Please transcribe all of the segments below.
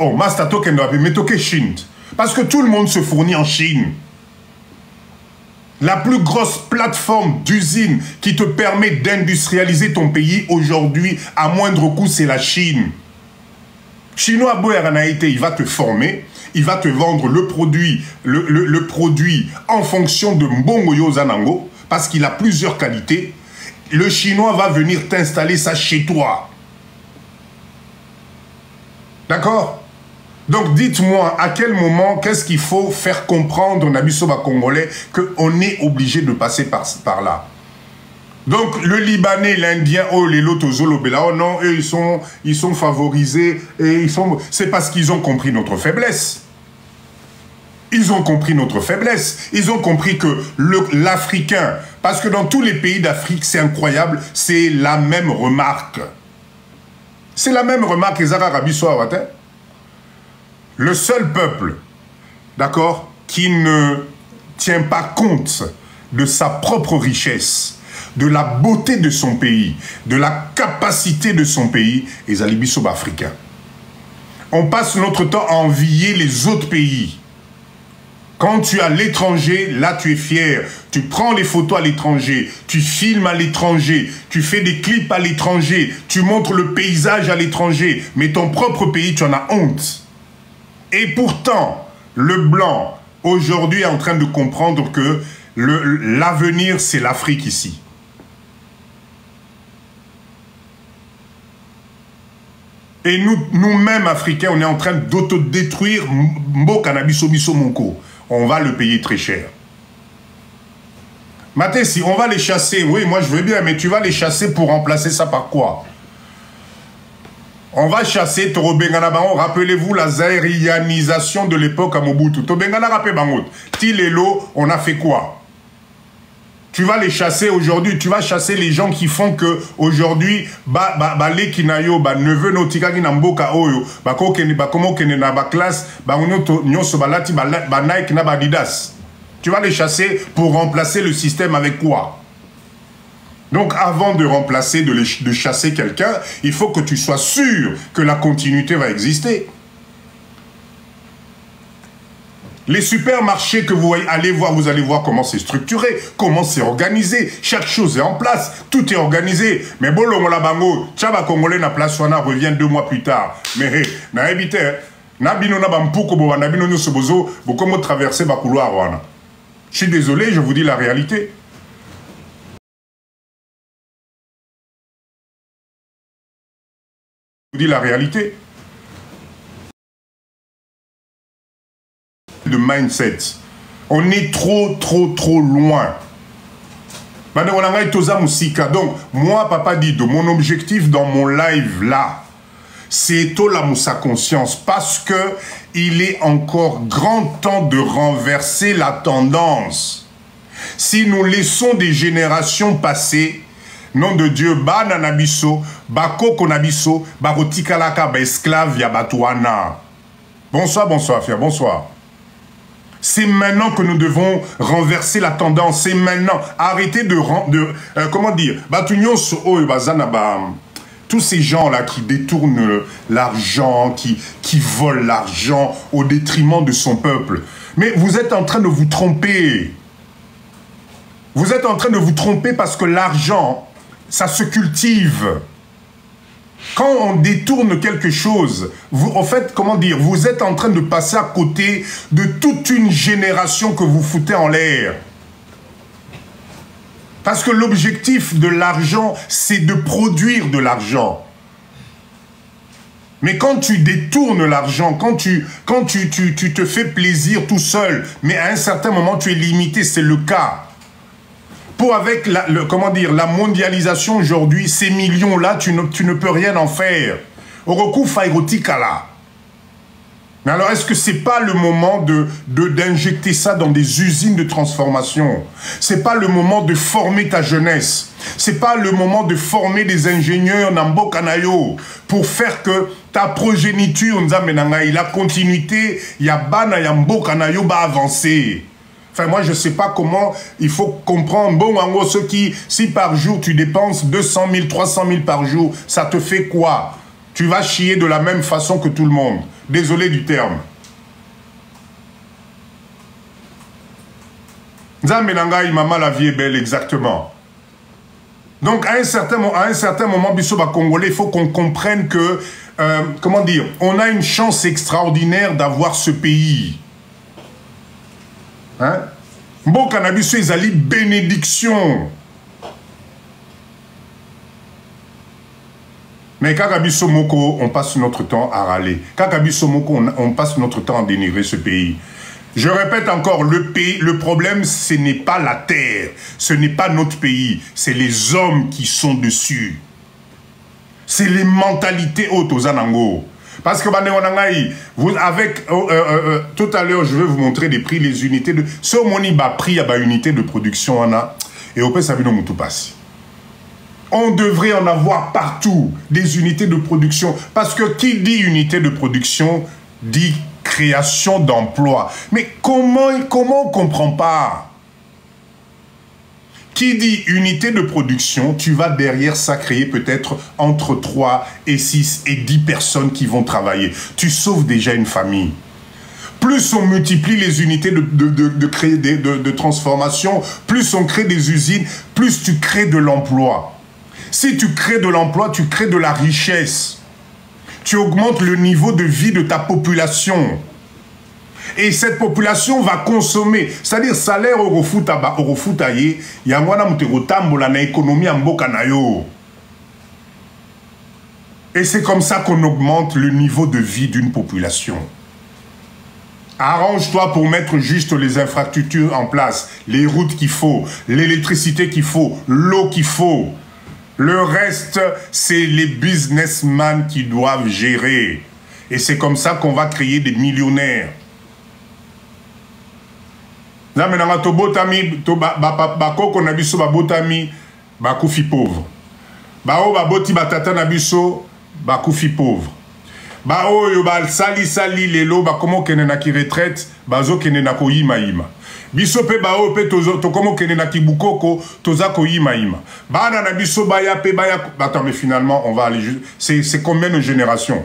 Oh, Mastato Kendoabe, mais toke Chine. Parce que tout le monde se fournit en Chine. La plus grosse plateforme d'usine qui te permet d'industrialiser ton pays aujourd'hui à moindre coût, c'est la Chine. Chinois Boeranaïté, il va te former, il va te vendre le produit, le produit en fonction de Mbongo Yozanango, parce qu'il a plusieurs qualités. Le Chinois va venir t'installer ça chez toi. D'accord? Donc dites-moi, à quel moment, qu'est-ce qu'il faut faire comprendre aux Nabisoba Congolais qu'on est obligé de passer par là? Donc le Libanais, l'Indien, oh les Lotozolobela, oh non, eux ils sont favorisés, et c'est parce qu'ils ont compris notre faiblesse. Ils ont compris notre faiblesse. Ils ont compris que l'Africain, parce que dans tous les pays d'Afrique, c'est incroyable, c'est la même remarque. C'est la même remarque, les Arabes soient. Le seul peuple, d'accord, qui ne tient pas compte de sa propre richesse, de la beauté de son pays, de la capacité de son pays, les Alibisob africains. On passe notre temps à envier les autres pays. Quand tu es à l'étranger, là tu es fier. Tu prends les photos à l'étranger, tu filmes à l'étranger, tu fais des clips à l'étranger, tu montres le paysage à l'étranger, mais ton propre pays, tu en as honte. Et pourtant, le blanc, aujourd'hui, est en train de comprendre que l'avenir, c'est l'Afrique ici. Et nous-mêmes, Africains, on est en train d'autodétruire Mbo Cannabis Obiso Monko. On va le payer très cher. Maté, si on va les chasser, oui, moi je veux bien, mais tu vas les chasser pour remplacer ça par quoi? On va chasser Toro Bengana Bango. Rappelez-vous la zaïrianisation de l'époque à Mobutu. Toro Bengana rappelez Bango. Tilelo, on a fait quoi? Tu vas les chasser aujourd'hui. Tu vas chasser les gens qui font que aujourd'hui, les kinayo, neveu notika ki namboka oyo, komo kene na ba classe, nyonso balati Nike na Adidas. Tu vas les chasser pour remplacer le système avec quoi? Donc, avant de remplacer, de chasser quelqu'un, il faut que tu sois sûr que la continuité va exister. Les supermarchés que vous allez voir, vous allez voir comment c'est structuré, comment c'est organisé. Chaque chose est en place, tout est organisé. Mais Bolongo la bango, Tchaba Congolais na place wana revient 2 mois plus tard. Mais hey, na ebite, na bino na bampuko bo na bino nyonso bozo, bo comment traverser ba couloir wana. Je suis désolé, je vous dis la réalité. Je vous dis la réalité. De mindset. On est trop loin. Donc, moi, Papa Dido, mon objectif dans mon live là, c'est la moussa conscience parce que il est encore grand temps de renverser la tendance. Si nous laissons des générations passer, nom de Dieu, ba nanabiso, ba koko nabiso, ba rotikalaka, ba esclave ya batouana. Bonsoir, bonsoir, frère, bonsoir. C'est maintenant que nous devons renverser la tendance. C'est maintenant. Arrêtez comment dire, tous ces gens-là qui détournent l'argent, qui volent l'argent au détriment de son peuple. Mais vous êtes en train de vous tromper. Vous êtes en train de vous tromper parce que l'argent, ça se cultive. Quand on détourne quelque chose, vous, en fait, comment dire, vous êtes en train de passer à côté de toute une génération que vous foutez en l'air. Parce que l'objectif de l'argent, c'est de produire de l'argent. Mais quand tu détournes l'argent, quand tu te fais plaisir tout seul, mais à un certain moment, tu es limité, c'est le cas. Avec comment dire, la mondialisation aujourd'hui, ces millions-là, tu ne peux rien en faire. Au recours Fairotikala. Mais alors, est-ce que ce n'est pas le moment d'injecter ça dans des usines de transformation? Ce n'est pas le moment de former ta jeunesse. Ce n'est pas le moment de former des ingénieurs Nambo Kanayo pour faire que ta progéniture, la continuité, Yabana Yambo Kanayo va avancer. Enfin, moi, je ne sais pas comment il faut comprendre. Bon, en gros, ceux qui, si par jour, tu dépenses 200 000, 300 000 par jour, ça te fait quoi? Tu vas chier de la même façon que tout le monde. Désolé du terme. Nzambe maman, la vie est belle, exactement. Donc, à un certain moment, Bissoba Congolais, il faut qu'on comprenne que, comment dire, on a une chance extraordinaire d'avoir ce pays. Hein? Mboka na biso ezali bénédiction. Mais kaka biso moko, on passe notre temps à râler. Kaka biso moko, on passe notre temps à dénigrer ce pays. Je répète encore, le problème, ce n'est pas la terre, ce n'est pas notre pays, c'est les hommes qui sont dessus. C'est les mentalités hautes aux Anango. Parce que, vous, avec, tout à l'heure, je vais vous montrer des prix, les unités de... Ce moni ba prix, il y a unité de production, on a, et au ça vient tout passer. On devrait en avoir partout, des unités de production. Parce que qui dit unité de production, dit création d'emplois. Mais comment on ne comprend pas? Qui dit unité de production, tu vas derrière ça créer peut-être entre 3 et 6 et 10 personnes qui vont travailler. Tu sauves déjà une famille. Plus on multiplie les unités de transformation, plus on crée des usines, plus tu crées de l'emploi. Si tu crées de l'emploi, tu crées de la richesse. Tu augmentes le niveau de vie de ta population. Et cette population va consommer. C'est-à-dire, salaire au refutaye, il y a une économie en bokanayo. Et c'est comme ça qu'on augmente le niveau de vie d'une population. Arrange-toi pour mettre juste les infrastructures en place, les routes qu'il faut, l'électricité qu'il faut, l'eau qu'il faut. Le reste, c'est les businessmen qui doivent gérer. Et c'est comme ça qu'on va créer des millionnaires. Là, maintenant, to botami, to bakoko na biso ba botami, ba kufi pauvre. Ba o ba boti batata na biso, ba kufi pauvre. Ba o yo ba sali lelo ba komo kene na ki retraite, ba zo kene na ko yima yima. Biso pe ba o pe to komo kene na ki bukoko, to za ko yima yima. Ba na biso ba ya pe ba ya. Attends, mais finalement, on va aller juste. C'est combien de générations?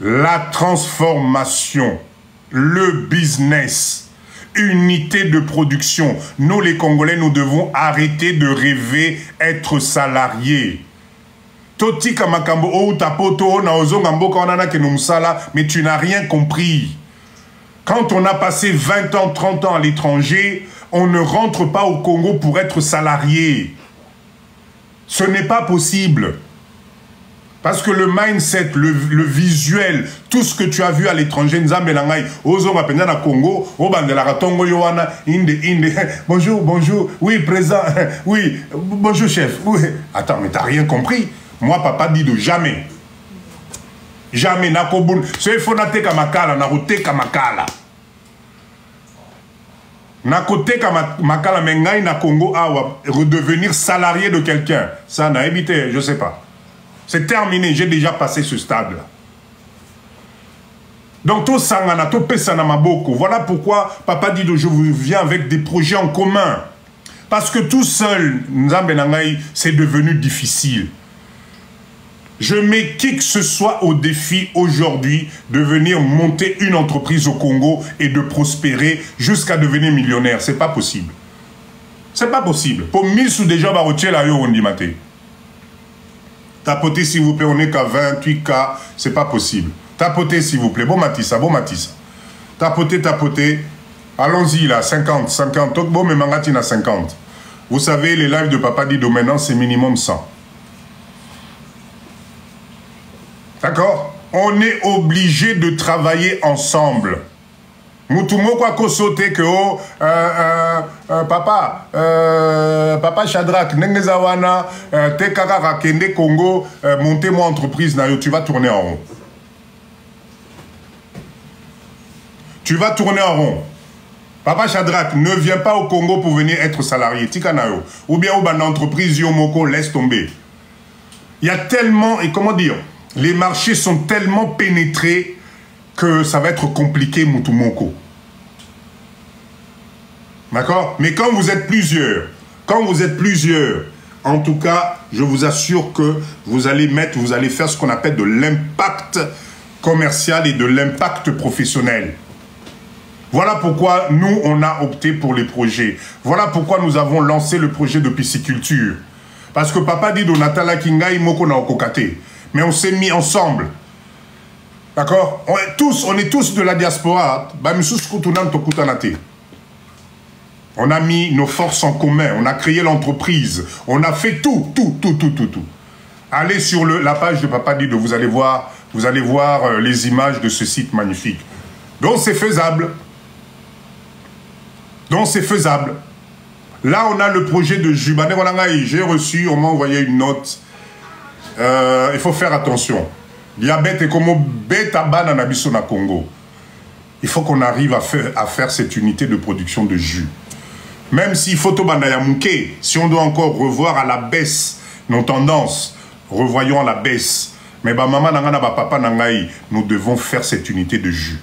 La transformation. Le business, unité de production. Nous, les Congolais, nous devons arrêter de rêver être salariés. Mais tu n'as rien compris. Quand on a passé 20 ans, 30 ans à l'étranger, on ne rentre pas au Congo pour être salarié. Ce n'est pas possible. Parce que le mindset, le visuel, tout ce que tu as vu à l'étranger, bonjour, bonjour, oui, président, oui, bonjour, chef. Oui. Attends, mais t'as rien compris. Moi, papa dit de jamais. Jamais, nakobun. Ce faut nater kamakala, narote kamakala. Nakote kamakala, mais ngai na Congo, redevenir salarié de quelqu'un. Ça n'a évité, je sais pas. C'est terminé, j'ai déjà passé ce stade-là. Donc, tout sangana, tout pesana maboko. Voilà pourquoi Papa dit que je viens avec des projets en commun. Parce que tout seul, c'est devenu difficile. Je mets qui que ce soit au défi aujourd'hui de venir monter une entreprise au Congo et de prospérer jusqu'à devenir millionnaire. C'est pas possible. C'est pas possible. Pour 1000 sous déjà, on dit maté. Tapotez s'il vous plaît, on n'est qu'à 28K, c'est pas possible. Tapotez s'il vous plaît, bon Matissa, bon Matissa. Tapotez, allons-y là, 50, 50, bon mais Mangatine à 50. Vous savez, les lives de Papa Dido maintenant, c'est minimum 100. D'accord? On est obligé de travailler ensemble. Moutumo kwa kosote que oh papa Shadrach nengezawana te kaka kende Congo montez moi entreprise na yo, tu vas tourner en rond. Tu vas tourner en rond. Papa Shadrach ne vient pas au Congo pour venir être salarié tika na yo ou bien ou entreprise yo moko laisse tomber. Il y a tellement et comment dire, les marchés sont tellement pénétrés que ça va être compliqué, Moutoumoko. D'accord? Mais quand vous êtes plusieurs, En tout cas, je vous assure que vous allez faire ce qu'on appelle de l'impact commercial et de l'impact professionnel. Voilà pourquoi nous, on a opté pour les projets. Voilà pourquoi nous avons lancé le projet de pisciculture. Parce que papa dit Donatala Kingai Moko na Okokate. Mais on s'est mis ensemble. D'accord? On est tous de la diaspora. On a mis nos forces en commun. On a créé l'entreprise. On a fait tout. Allez sur la page de Papa Dido. Vous allez voir les images de ce site magnifique. Donc c'est faisable. Là, on a le projet de Jubane. J'ai reçu, on m'a envoyé une note. Il faut faire attention. Diabète est comme bêta banana biso na Congo. Il faut qu'on arrive à faire cette unité de production de jus. Même si photo bandaya mouké, si on doit encore revoir à la baisse nos tendances, revoyons à la baisse. Mais bah maman nangana ba papa nangai, nous devons faire cette unité de jus.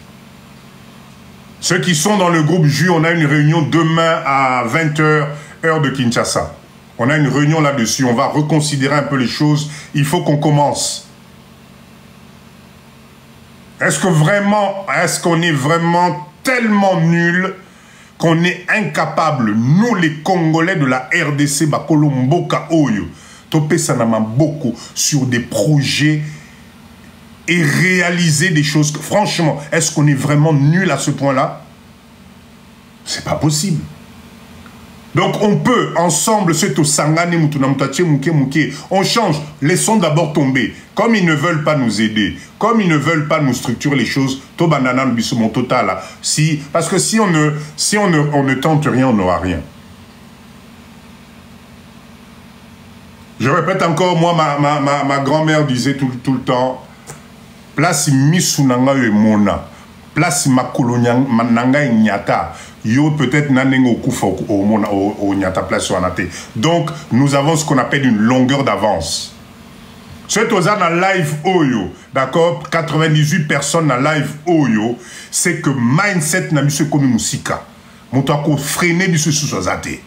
Ceux qui sont dans le groupe jus, on a une réunion demain à 20 h, heure de Kinshasa. On a une réunion là-dessus, on va reconsidérer un peu les choses. Il faut qu'on commence. Est-ce qu'on est vraiment tellement nuls qu'on est incapable, nous les Congolais de la RDC, Bakolo Mboka Oyo, Topé Sanama beaucoup sur des projets et réaliser des choses. Franchement, est-ce qu'on est vraiment nuls à ce point-là? C'est pas possible. Donc on peut ensemble, on change, laissons d'abord tomber. Comme ils ne veulent pas nous aider, comme ils ne veulent pas nous structurer les choses, parce que si on ne tente rien, on n'aura rien. Je répète encore, moi, ma grand-mère disait tout le temps, place misunanga et mona, place makolonya nanga nyata. Yo peut-être nanengo kufa au nyata place wanate. Donc nous avons ce qu'on appelle une longueur d'avance. C'est aux na live Oyo, d'accord, 98 personnes na live Oyo, c'est que mindset na monsieur comme musika. Montako freiner biso sous-zate.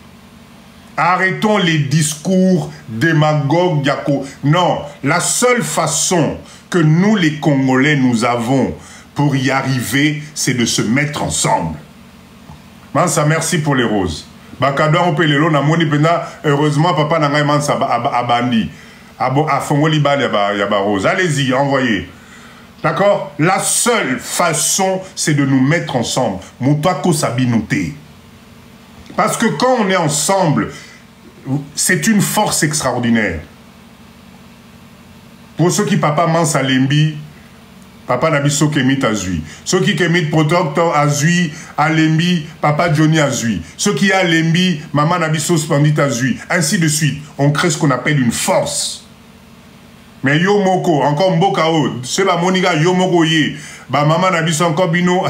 Arrêtons les discours démagogues yako. Non, la seule façon que nous les Congolais nous avons pour y arriver, c'est de se mettre ensemble. Mansa, merci pour les roses. Bakado on peut les lots, heureusement papa n'a pas mansa abandi. A fongoli ba yaba rose. Allez-y, envoyez. D'accord? La seule façon, c'est de nous mettre ensemble. Moutako sabinoté. Parce que quand on est ensemble, c'est une force extraordinaire. Pour ceux qui papa mansa lembi, papa Nabiso Kemit Azui. Ceux qui Kemit Protoctor Azui, Alembi, papa Johnny Azui. Ceux qui a Alembi, maman Nabiso Spandit Azui. Ainsi de suite. On crée ce qu'on appelle une force. Mais yo moko, encore mbokao, c'est la moniga yo moko ye. Ba maman Nabiso encore bino,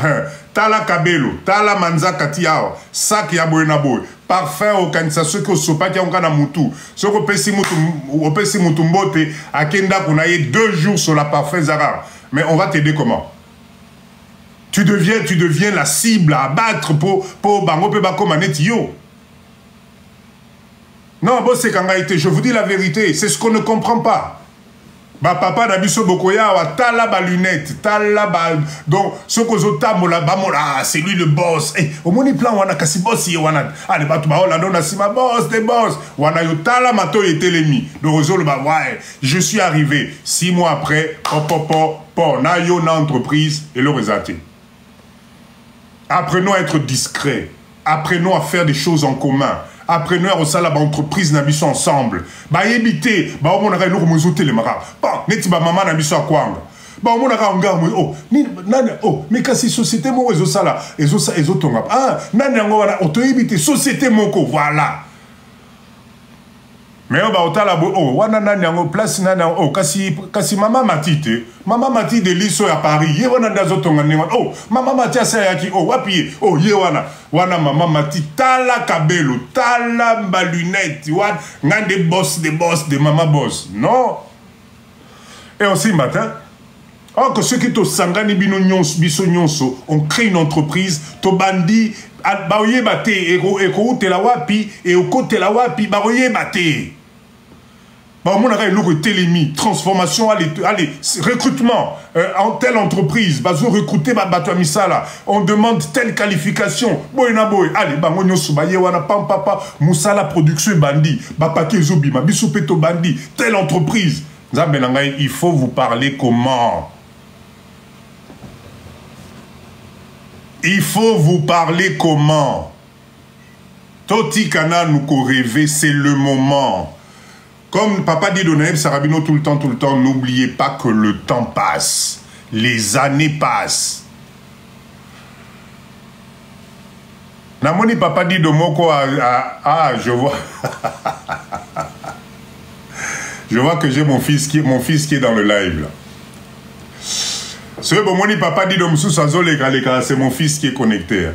tala kabelo, tala manza katiao, sak ya boy. Parfum au kanisa, ceux qui sont pas qui ont kana mutu. Ceux qui ont pesi mutu mbote, à Kenda qu'on a 2 jours sur la parfum Zara. Mais on va t'aider comment? Tu deviens la cible à abattre pour bango pe bako maneti yo. Non, bon c'est quand été, je vous dis la vérité, c'est ce qu'on ne comprend pas. Ba papa Nabiso Bokoya wa tala ba lunette, tala ba donc ce que zotamola ba mola, c'est lui le boss. Eh, au moni plan wana kasi boss ye wana. Allez ba tu ba ola na sima boss des boss. Wana yo tala mato etelemi. Donc ozolo ba ouais, je suis arrivé 6 mois après, na yo na entreprise et le résultat. Apprenons à être discrets. Apprenons à faire des choses en commun. Apprenons à reçoit l'entreprise n'habissons ensemble. Bah éviter, bah on a nous remonter les maras. Bah neti ba maman n'habissons quoi. Bah on a un oh ni nana oh mais kasi société mo ezo sala ezo tonga. Ah nana ngo wana auto éviter société moko voilà. Mais on va au talabo oh wana nana ngo place nana oh kasi maman matite. Maman matite de liso à Paris. Ye wana ndazo tonga ni oh maman matia sa yaki oh wapi oh ye wana maman matite tala kabelo tala balunette wana ngande boss de maman boss. Non. Et aussi matin or que ceux qui to sangani bino nyonso biso nyonso on crée une entreprise to bandi baoye bate eko tela wapi et oko tela wapi baoye bate. on a une télémie, transformation, allez, recrutement, en telle entreprise, bazo recruter bato misala, on demande telle qualification, allez, on subaye wana pam papa, musala production bandi, bapake zobi, biso peto bandi, telle entreprise. Il faut vous parler comment? Il faut vous parler comment? Toti kana nous ko rêver, c'est le moment. Comme Papa dit Donaïb Sarabino tout le temps, n'oubliez pas que le temps passe. Les années passent. Namoni Papa dit de Moko je vois. Je vois que j'ai mon fils qui est dans le live là. Ce que Papa dit de Moussou c'est mon fils qui est connecté.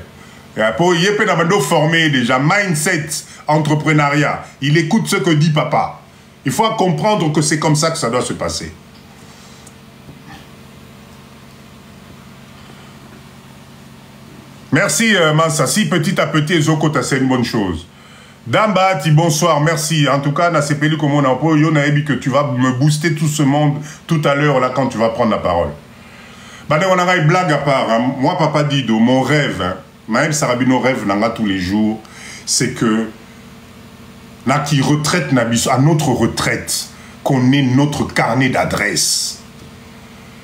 Pour y être formé déjà, mindset, entrepreneuriat. Il écoute ce que dit Papa. Il faut comprendre que c'est comme ça que ça doit se passer. Merci Mansa. Si petit à petit, Zokota, c'est une bonne chose. Dambati, bonsoir, merci. En tout cas, Nasepeli comme on a que tu vas me booster tout ce monde tout à l'heure là quand tu vas prendre la parole. On a une blague à part. Hein. Moi, Papa Dido, mon rêve, hein, Maël Sarabino rêve tous les jours, c'est que qui retraite à notre retraite, qu'on ait notre carnet d'adresse.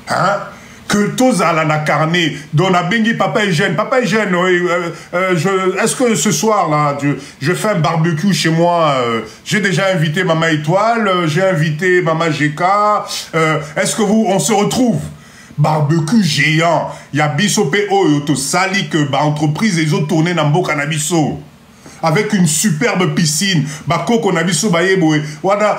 Hein? Que tous à la carnet, dont a bengi Papa Eugène, est-ce que ce soir là, je fais un barbecue chez moi, j'ai déjà invité Maman Étoile, j'ai invité Maman GK, est-ce que on se retrouve? Barbecue géant, il y a biso PO, sali que entreprise les autres tournées dans Mboka Nabiso. Avec une superbe piscine, koko Nabiso bayeboe, wana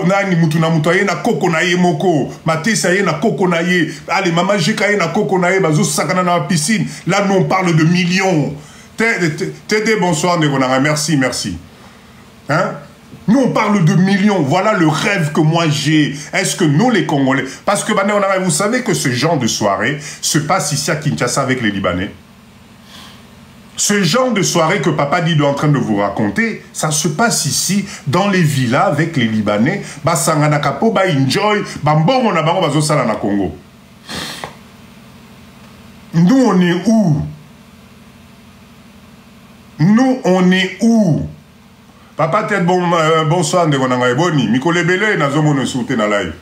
nani mutuna mutaye na koko na ye moko, matesa ye na koko na ye, allez maman jeka ye na koko na ye, bazo sakana na piscine. Là nous on parle de millions. Tédé bonsoir Negonara, merci. Hein? Nous, on parle de millions. Voilà le rêve que moi j'ai. Est-ce que nous, les Congolais... Parce que, vous savez que ce genre de soirée se passe ici à Kinshasa avec les Libanais. Ce genre de soirée que Papa Dido est en train de vous raconter, ça se passe ici, dans les villas avec les Libanais. Sanganakapo, enjoy, on a bazo sala na Congo. Nous, on est où? Nous, on est où? Papa, tête bonsoir, Ndegonanga Eboni. Mikole Bele, Nazomono Soute na live.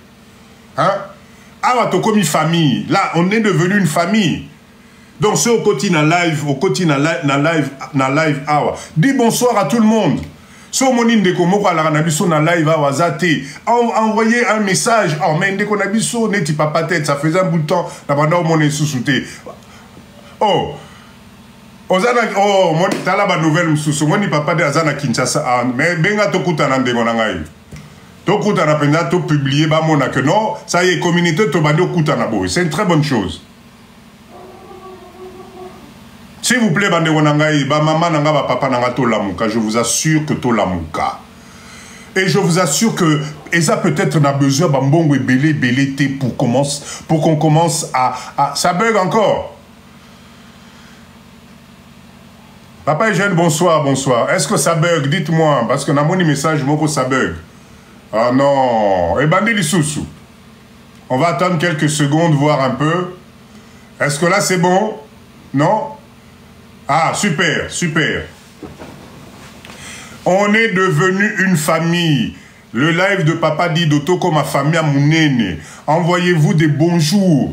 Hein? Awa toko mi famille. Là, on est devenu une famille. Donc, ceux au quotidien na live, awa. Dis bonsoir à tout le monde. Ceux au monin de Komoko à la Ranabiso na live, awa, zate. Envoyez un message. Oh, mais Ndeko Nabiso, neti papa tête, ça faisait un bout de temps. Nabanda au monin sous-souté. Oh! Oh, moi, tu as la nouvelle, moi, ni papa de Azana Kinshasa, mais benga tokuta na ndengo na ngai. Tokuta na penda to publier ba mona que non, ça y est communauté to bandi okuta na boy. C'est une très bonne chose. S'il vous plaît bande na ngai, ba maman na nga ba papa na nga to lamuka, je vous assure que to lamuka. Et je vous assure que Eza peut-être n'a besoin ba mbongo belé té pour qu'on commence à ça bug encore. Papa Eugène, bonsoir. Est-ce que ça bug? Dites-moi, parce que dans mon message, moi, ça bug. Ah non. Et Bandeli Soussou. On va attendre quelques secondes, voir un peu. Est-ce que là, c'est bon? Non? Ah, super. On est devenu une famille. Le live de Papa Dido comme ma famille à Mounene. Envoyez-vous des bonjours.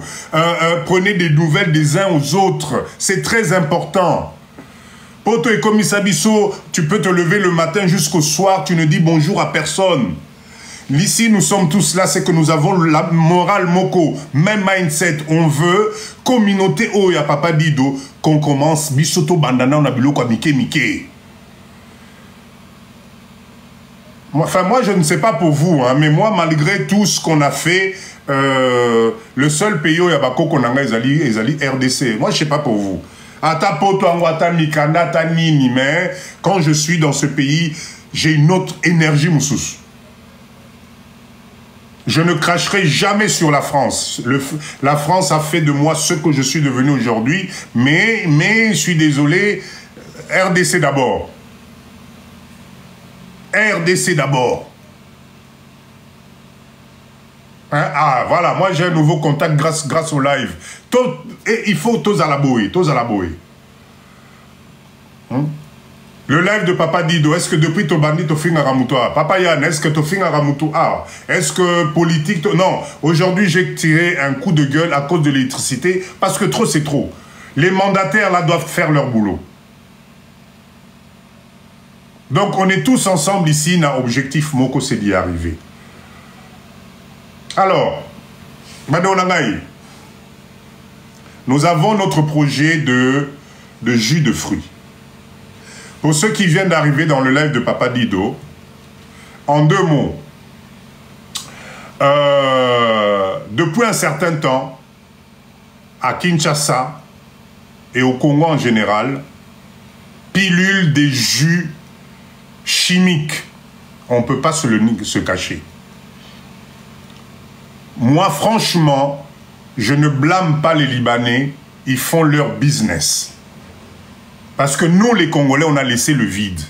Prenez des nouvelles des uns aux autres. C'est très important. Poto et comme Sabiso, tu peux te lever le matin jusqu'au soir, tu ne dis bonjour à personne. Ici, nous sommes tous là, c'est que nous avons la morale moko, même mindset. On veut, communauté Oya Papa Dido, qu'on commence, bisoto bandana, on a bilo quoi, Mike. Enfin, moi, je ne sais pas pour vous, hein, mais moi, malgré tout ce qu'on a fait, le seul pays où il y a Bako Konanga, ils RDC. Moi, je ne sais pas pour vous. Mais quand je suis dans ce pays, j'ai une autre énergie, Moussous. Je ne cracherai jamais sur la France. La France a fait de moi ce que je suis devenu aujourd'hui, mais je suis désolé, RDC d'abord. RDC d'abord. Hein? Ah, voilà, moi j'ai un nouveau contact grâce au live. Et il faut tous à la bouée, hein? Le live de Papa Dido, est-ce que depuis ton bandit tu fais un ramoutoir? Papa Yann, est-ce que tu fais un ramoutoir? Est-ce que politique... Non, aujourd'hui j'ai tiré un coup de gueule à cause de l'électricité parce que trop c'est trop. Les mandataires là doivent faire leur boulot. Donc on est tous ensemble ici, notre objectif Moko c'est d'y arriver. Alors, Madame Nangaï, nous avons notre projet de jus de fruits. Pour ceux qui viennent d'arriver dans le live de Papa Dido, en 2 mots, depuis un certain temps, à Kinshasa et au Congo en général, pilule des jus chimiques. On ne peut pas se cacher. Moi, franchement, je ne blâme pas les Libanais, ils font leur business. Parce que nous, les Congolais, on a laissé le vide.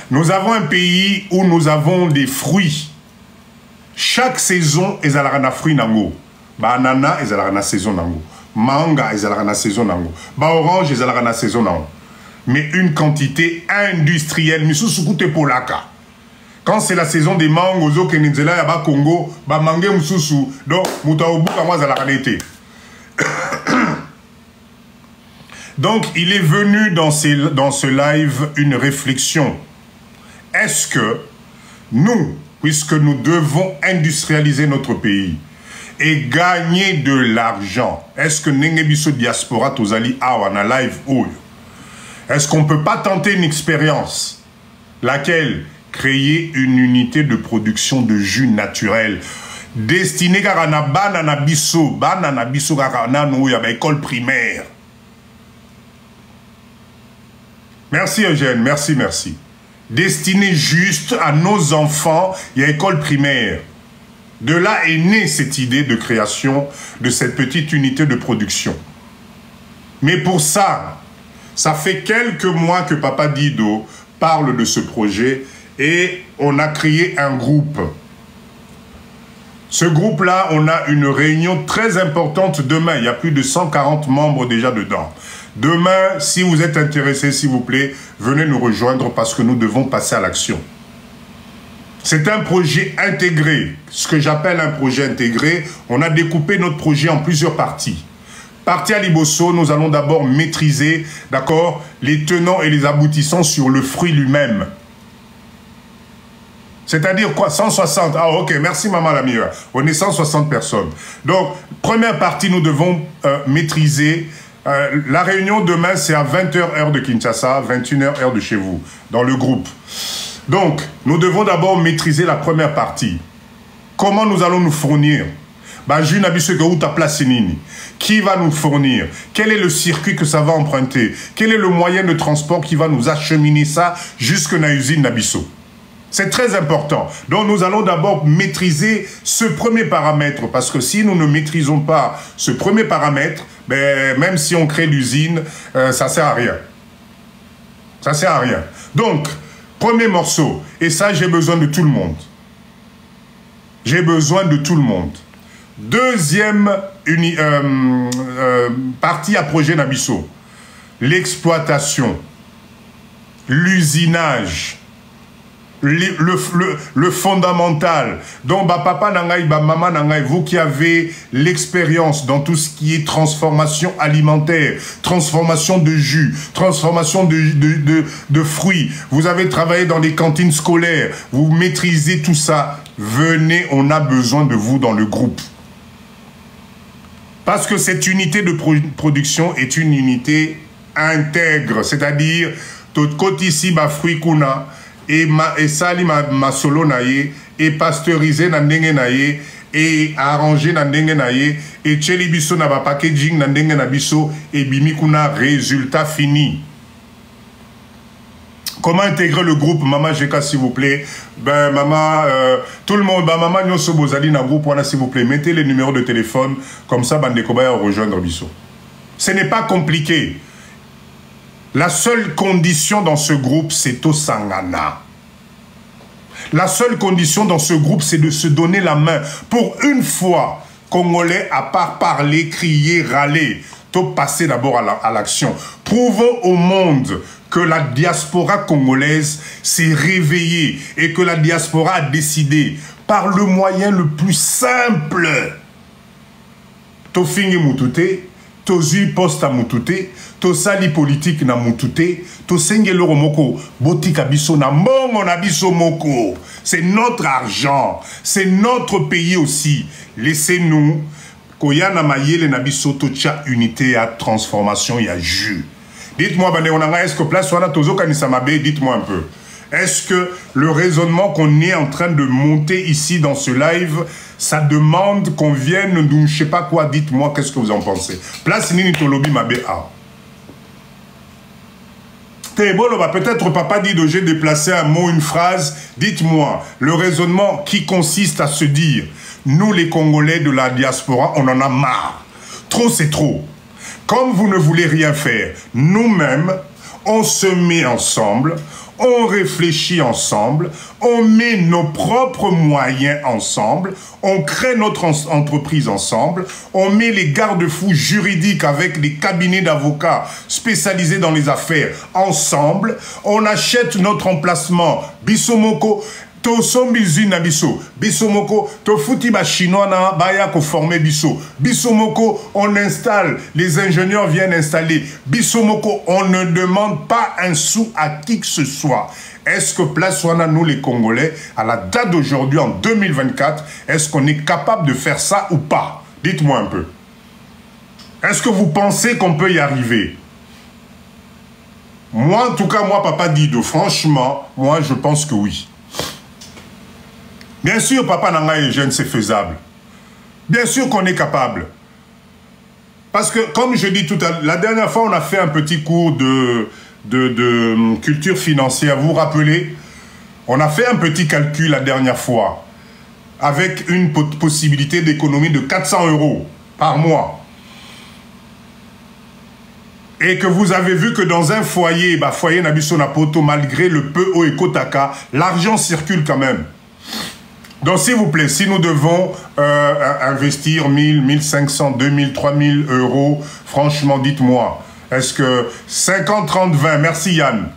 Nous avons un pays où nous avons des fruits. Chaque saison, ils ont des fruits. Banana, ils ont la saison. Manga, ils ont la saison. Orange, ils ont la saison. Mais une quantité industrielle. Quand c'est la saison des mangos, au Congo, donc, donc, il est venu dans ce live une réflexion. Est-ce que nous, puisque nous devons industrialiser notre pays et gagner de l'argent, est-ce que Nengebiso Diaspora Tozali Awana live ou est-ce qu'on ne peut pas tenter une expérience, laquelle créer une unité de production de jus naturel destinée à la banana biso à l'école primaire. Merci Eugène, merci. Destiné juste à nos enfants, il y a école primaire. De là est née cette idée de création de cette petite unité de production. Mais pour ça, ça fait quelques mois que Papa Dido parle de ce projet et on a créé un groupe. Ce groupe-là, on a une réunion très importante demain. Il y a plus de 140 membres déjà dedans. Demain, si vous êtes intéressés, s'il vous plaît, venez nous rejoindre parce que nous devons passer à l'action. C'est un projet intégré. Ce que j'appelle un projet intégré, on a découpé notre projet en plusieurs parties. Partie à Liboso, nous allons d'abord maîtriser, d'accord, les tenants et les aboutissants sur le fruit lui-même. C'est-à-dire quoi? 160. Ah ok, merci maman la meilleure. On est 160 personnes. Donc, première partie, nous devons maîtriser. La réunion demain, c'est à 20h heure de Kinshasa, 21h heure de chez vous, dans le groupe. Donc, nous devons d'abord maîtriser la première partie. Comment nous allons nous fournir? Qui va nous fournir? Quel est le circuit que ça va emprunter? Quel est le moyen de transport qui va nous acheminer ça jusqu'à l'usine Nabiso? C'est très important. Donc nous allons d'abord maîtriser ce premier paramètre, parce que si nous ne maîtrisons pas ce premier paramètre, ben, même si on crée l'usine, ça ne sert à rien. Ça ne sert à rien. Donc, premier morceau, et ça j'ai besoin de tout le monde. J'ai besoin de tout le monde. Deuxième partie à projet Nabiso, l'exploitation, l'usinage, le fondamental. Donc, papa nangai, maman nangai, vous qui avez l'expérience dans tout ce qui est transformation alimentaire, transformation de jus, transformation de fruits, vous avez travaillé dans les cantines scolaires, vous maîtrisez tout ça, venez, on a besoin de vous dans le groupe. Parce que cette unité de production est une unité intègre, c'est-à-dire, tout côté ici, fruit kuna, et sali ma solo naye, et pasteurisé na ndenge naye, et arrangé na ndenge naye, et tcheli biso na ba packaging na ndenge na biso, et bimi kuna résultat fini. Comment intégrer le groupe Maman Jeka, s'il vous plaît? Ben, maman, tout le monde, maman Nyoso Bozali na groupe, voilà, s'il vous plaît. Mettez les numéros de téléphone, comme ça, Bande Kobaya rejoindre Bisso. Ce n'est pas compliqué. La seule condition dans ce groupe, c'est Tosangana. La seule condition dans ce groupe, c'est de se donner la main. Pour une fois, Congolais, à part parler, crier, râler, tout passer d'abord à l'action. Prouvons au monde que la diaspora congolaise s'est réveillée et que la diaspora a décidé par le moyen le plus simple. Tofingi mutute, tozui poste à mutute, tosali politique na mutute, tosengelo romoko, botika biso na mbongo na biso moko. C'est notre argent, c'est notre pays aussi. Laissez-nous, koyana mayele na biso tocha unité à transformation et à jus. Dites-moi, est-ce que place wana tozo kanisa mabe, dites-moi un peu. Est-ce que le raisonnement qu'on est en train de monter ici dans ce live, ça demande qu'on vienne d'une je sais pas quoi, dites-moi qu'est-ce que vous en pensez. Place nini tolobi mabe a. Peut-être papa dit que j'ai déplacé un mot, une phrase. Dites-moi, le raisonnement qui consiste à se dire, nous les Congolais de la diaspora, on en a marre. Trop c'est trop. Comme vous ne voulez rien faire, nous-mêmes, on se met ensemble, on réfléchit ensemble, on met nos propres moyens ensemble, on crée notre entreprise ensemble, on met les garde-fous juridiques avec les cabinets d'avocats spécialisés dans les affaires ensemble, on achète notre emplacement, Bisomoko, to sombizi na biso, Bisomoko, to futi ba chinois na baya ko former biso, Bisomoko, on installe, les ingénieurs viennent installer, Bisomoko, on ne demande pas un sou à qui que ce soit. Est-ce que place wana nous les Congolais, à la date d'aujourd'hui en 2024, est-ce qu'on est capable de faire ça ou pas? Dites-moi un peu. Est-ce que vous pensez qu'on peut y arriver? Moi, en tout cas, moi, Papa Dido, franchement, moi, je pense que oui. Bien sûr, Papa Nanga est jeune, c'est faisable. Bien sûr qu'on est capable. Parce que, comme je dis tout à l'heure, la dernière fois, on a fait un petit cours de culture financière. Vous vous rappelez? On a fait un petit calcul la dernière fois, avec une possibilité d'économie de 400 € par mois. Et que vous avez vu que dans un foyer, foyer Nabiso Napoto, malgré le peu au Ekotaka, l'argent circule quand même. Donc, s'il vous plaît, si nous devons investir 1000, 1500, 2000, 3000 €, franchement, dites-moi, est-ce que 50, 30, 20, merci Yann,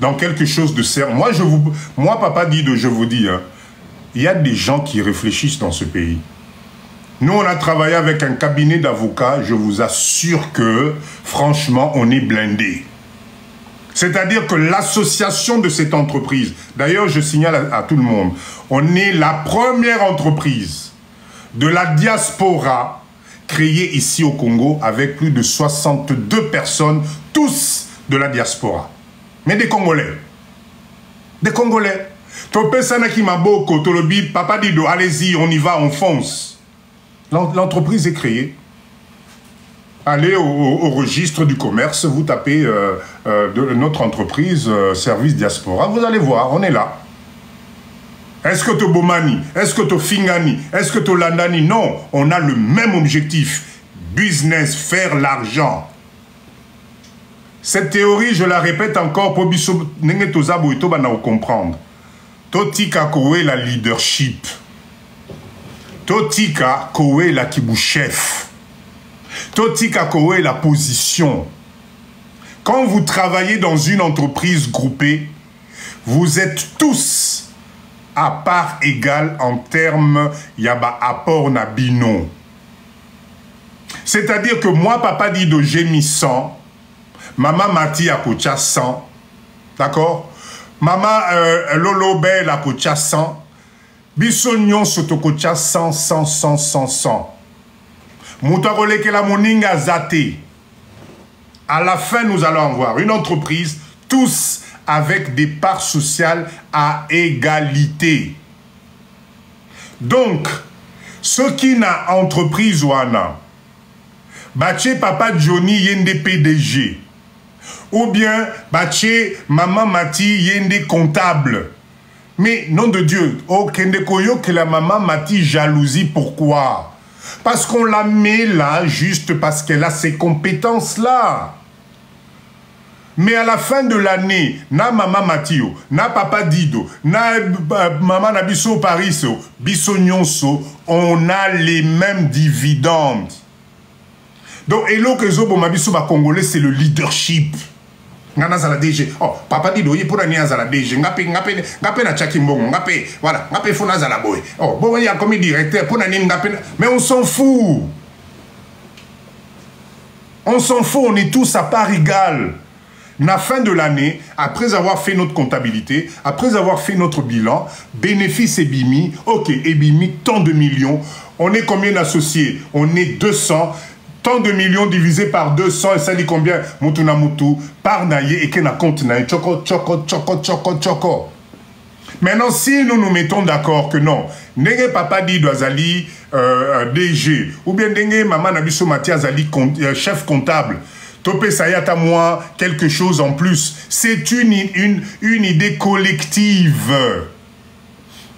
dans quelque chose de sérieux. Moi, Papa Dido, je vous dis, hein, il y a des gens qui réfléchissent dans ce pays. Nous, on a travaillé avec un cabinet d'avocats, je vous assure que, franchement, on est blindés. C'est-à-dire que l'association de cette entreprise, d'ailleurs je signale à tout le monde, on est la première entreprise de la diaspora créée ici au Congo avec plus de 62 personnes, tous de la diaspora. Mais des Congolais. Des Congolais. Papa Dido, allez-y, on y va, on fonce. L'entreprise est créée. Allez au registre du commerce, vous tapez de notre entreprise, service diaspora, vous allez voir, on est là. Est-ce que tu Bomani, est-ce que tu Fingani, est-ce que tu Landani? Non, on a le même objectif, business, faire l'argent. Cette théorie, je la répète encore, pour comprendre. Totika kowe la leadership. Totika kowe la kibouchef. Totika kowe la position. Quand vous travaillez dans une entreprise groupée, vous êtes tous à part égale en termes yaba apport na bino. C'est-à-dire que moi, Papa Dido, j'ai mis 100. Maman Mati a kocha 100. D'accord? Maman Lolo Belle a kocha 100. Bissonyon soto kocha 100, 100, 100, 100, 100. Moutarole ke la moninga zate. À la fin, nous allons avoir une entreprise, tous avec des parts sociales à égalité. Donc, ceux qui n'ont entreprise ou ana, Baché Papa Johnny yende PDG, ou bien Baché Maman Mati yende comptable. Mais, nom de Dieu, oh kende koyo que la Maman Mati jalousie, pourquoi? Parce qu'on la met là juste parce qu'elle a ces compétences-là. Mais à la fin de l'année, na maman Mathieu, na papa Dido, na maman Nabiso Pariso, Biso Nyonso, on a les mêmes dividendes. Donc, Elo Kezo Mabiso Congolais, c'est le leadership. Ngana za la DG. Oh, papa Dido, il pour aller à la DG. Ngape na Chakimbongo, ngape, voilà, ngape fona za la boy. Oh, bon, il y a comme directeur pour aller ngape. Mais on s'en fout. On s'en fout, on est tous à part égale. La fin de l'année, après avoir fait notre comptabilité, après avoir fait notre bilan, bénéfice EBIMI, ok, EBIMI, tant de millions, on est combien d'associés? On est 200, tant de millions divisé par 200, et ça dit combien? Mutuna Mutu, par Naye, et qu'on a compte Naye, choco. Maintenant, si nous nous mettons d'accord que non, Nenge Papa dit Doazali DG, ou bien Nenge Maman Nabiso Mathiazali chef comptable, Topé Sayata moi quelque chose en plus. C'est une idée collective.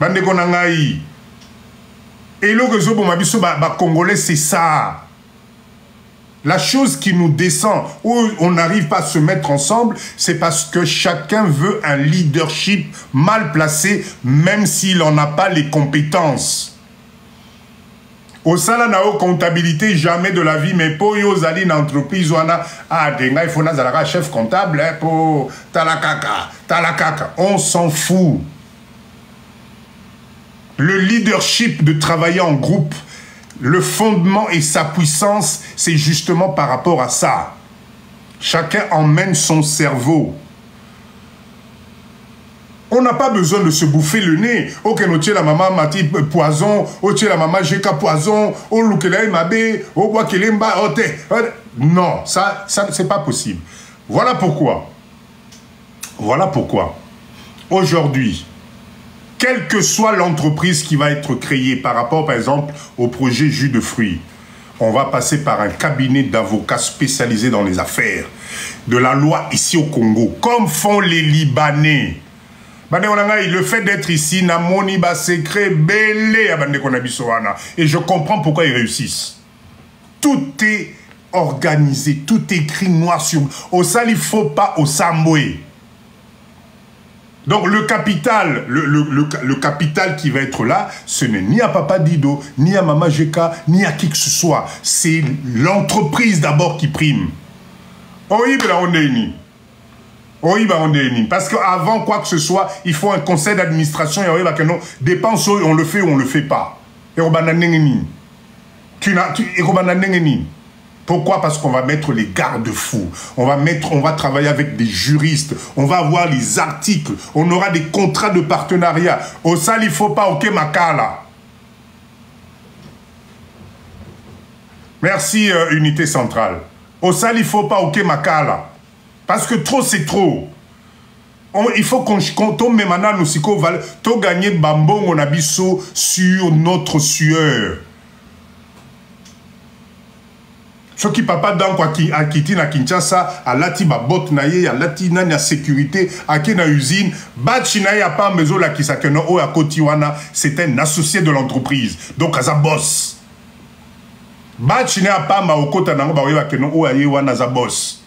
Bande Konangaï. Et le Zobo Mabiso Congolais, c'est ça. La chose qui nous descend, où on n'arrive pas à se mettre ensemble, c'est parce que chacun veut un leadership mal placé, même s'il n'en a pas les compétences. Au sala nao comptabilité, jamais de la vie, mais pour yo zali na entreprise, il faut un chef comptable, pour talakaka. On s'en fout. Le leadership de travailler en groupe, le fondement et sa puissance, c'est justement par rapport à ça. Chacun emmène son cerveau. On n'a pas besoin de se bouffer le nez. Ok, nous tient la maman Mati poison, on tient la maman Jeka poison, on loukela Mabé, on voit qu'il est bas. Non, ça c'est pas possible. Voilà pourquoi. Voilà pourquoi. Aujourd'hui, quelle que soit l'entreprise qui va être créée par rapport, par exemple, au projet jus de fruits, on va passer par un cabinet d'avocats spécialisés dans les affaires de la loi ici au Congo, comme font les Libanais. Le fait d'être ici, namoni ba secret belé à bande konabisoana. Et je comprends pourquoi ils réussissent. Tout est organisé, tout est écrit noir sur. Au sal, il ne faut pas au Samboué. Donc le capital, le capital qui va être là, ce n'est ni à Papa Dido, ni à Mama Jeka, ni à qui que ce soit. C'est l'entreprise d'abord qui prime. Oui, on est ni. Oui, parce qu'avant quoi que ce soit, il faut un conseil d'administration et on va que non, dépenses, on le fait ou on ne le fait pas. Et on va Pourquoi? Parce qu'on va mettre les garde-fous. On va travailler avec des juristes. On va avoir les articles. On aura des contrats de partenariat. Au sal, il ne faut pas ok makala. Merci, unité centrale. Au sal, il ne faut pas ok makala. Parce que trop, c'est trop. Il faut qu'on tombe maintenant, nous gagner bambon on abisso sur notre sueur. Ce qui papa dans quoi qui a quitté na Kinshasa, à lati ba bot na ye, à lati na sécurité, à qui na usine, bachi na ya pas maison la qui sakeno o à Kotiwana, c'est un associé de l'entreprise. Donc à sa boss. Bachi na pas ma okota na ba wa keno o aye wana za boss.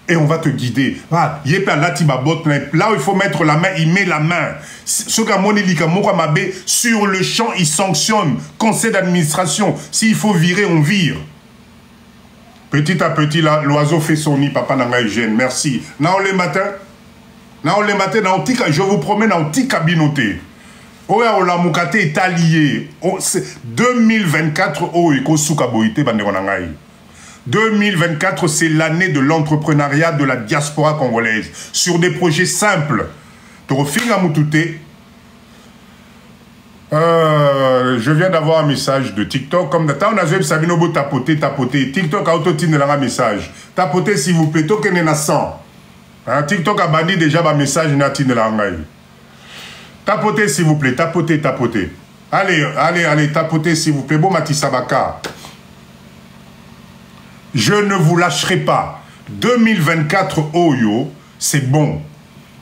Et on va te guider. Là où il faut mettre la main, il met la main. Sur le champ, il sanctionne. Conseil d'administration. S'il faut virer, on vire. Petit à petit, l'oiseau fait son nid, papa n'a pas hygiène. Merci. Je vous promets, dans le petit cabinoté. La Mukate est allié. 2024, oh, il faut 2024, c'est l'année de l'entrepreneuriat de la diaspora congolaise. Sur des projets simples. Je viens d'avoir un message de TikTok. Comme d'ailleurs, on a vu Sabinobo tapoter. TikTok a autotine un message. Tapoter, s'il vous plaît. Token est 100. TikTok a banni déjà un message. Tapoter, s'il vous plaît. Tapoter. Allez, tapoter, s'il vous plaît. Bon, Matisabaka. Je ne vous lâcherai pas. 2024, Oyo, c'est bon.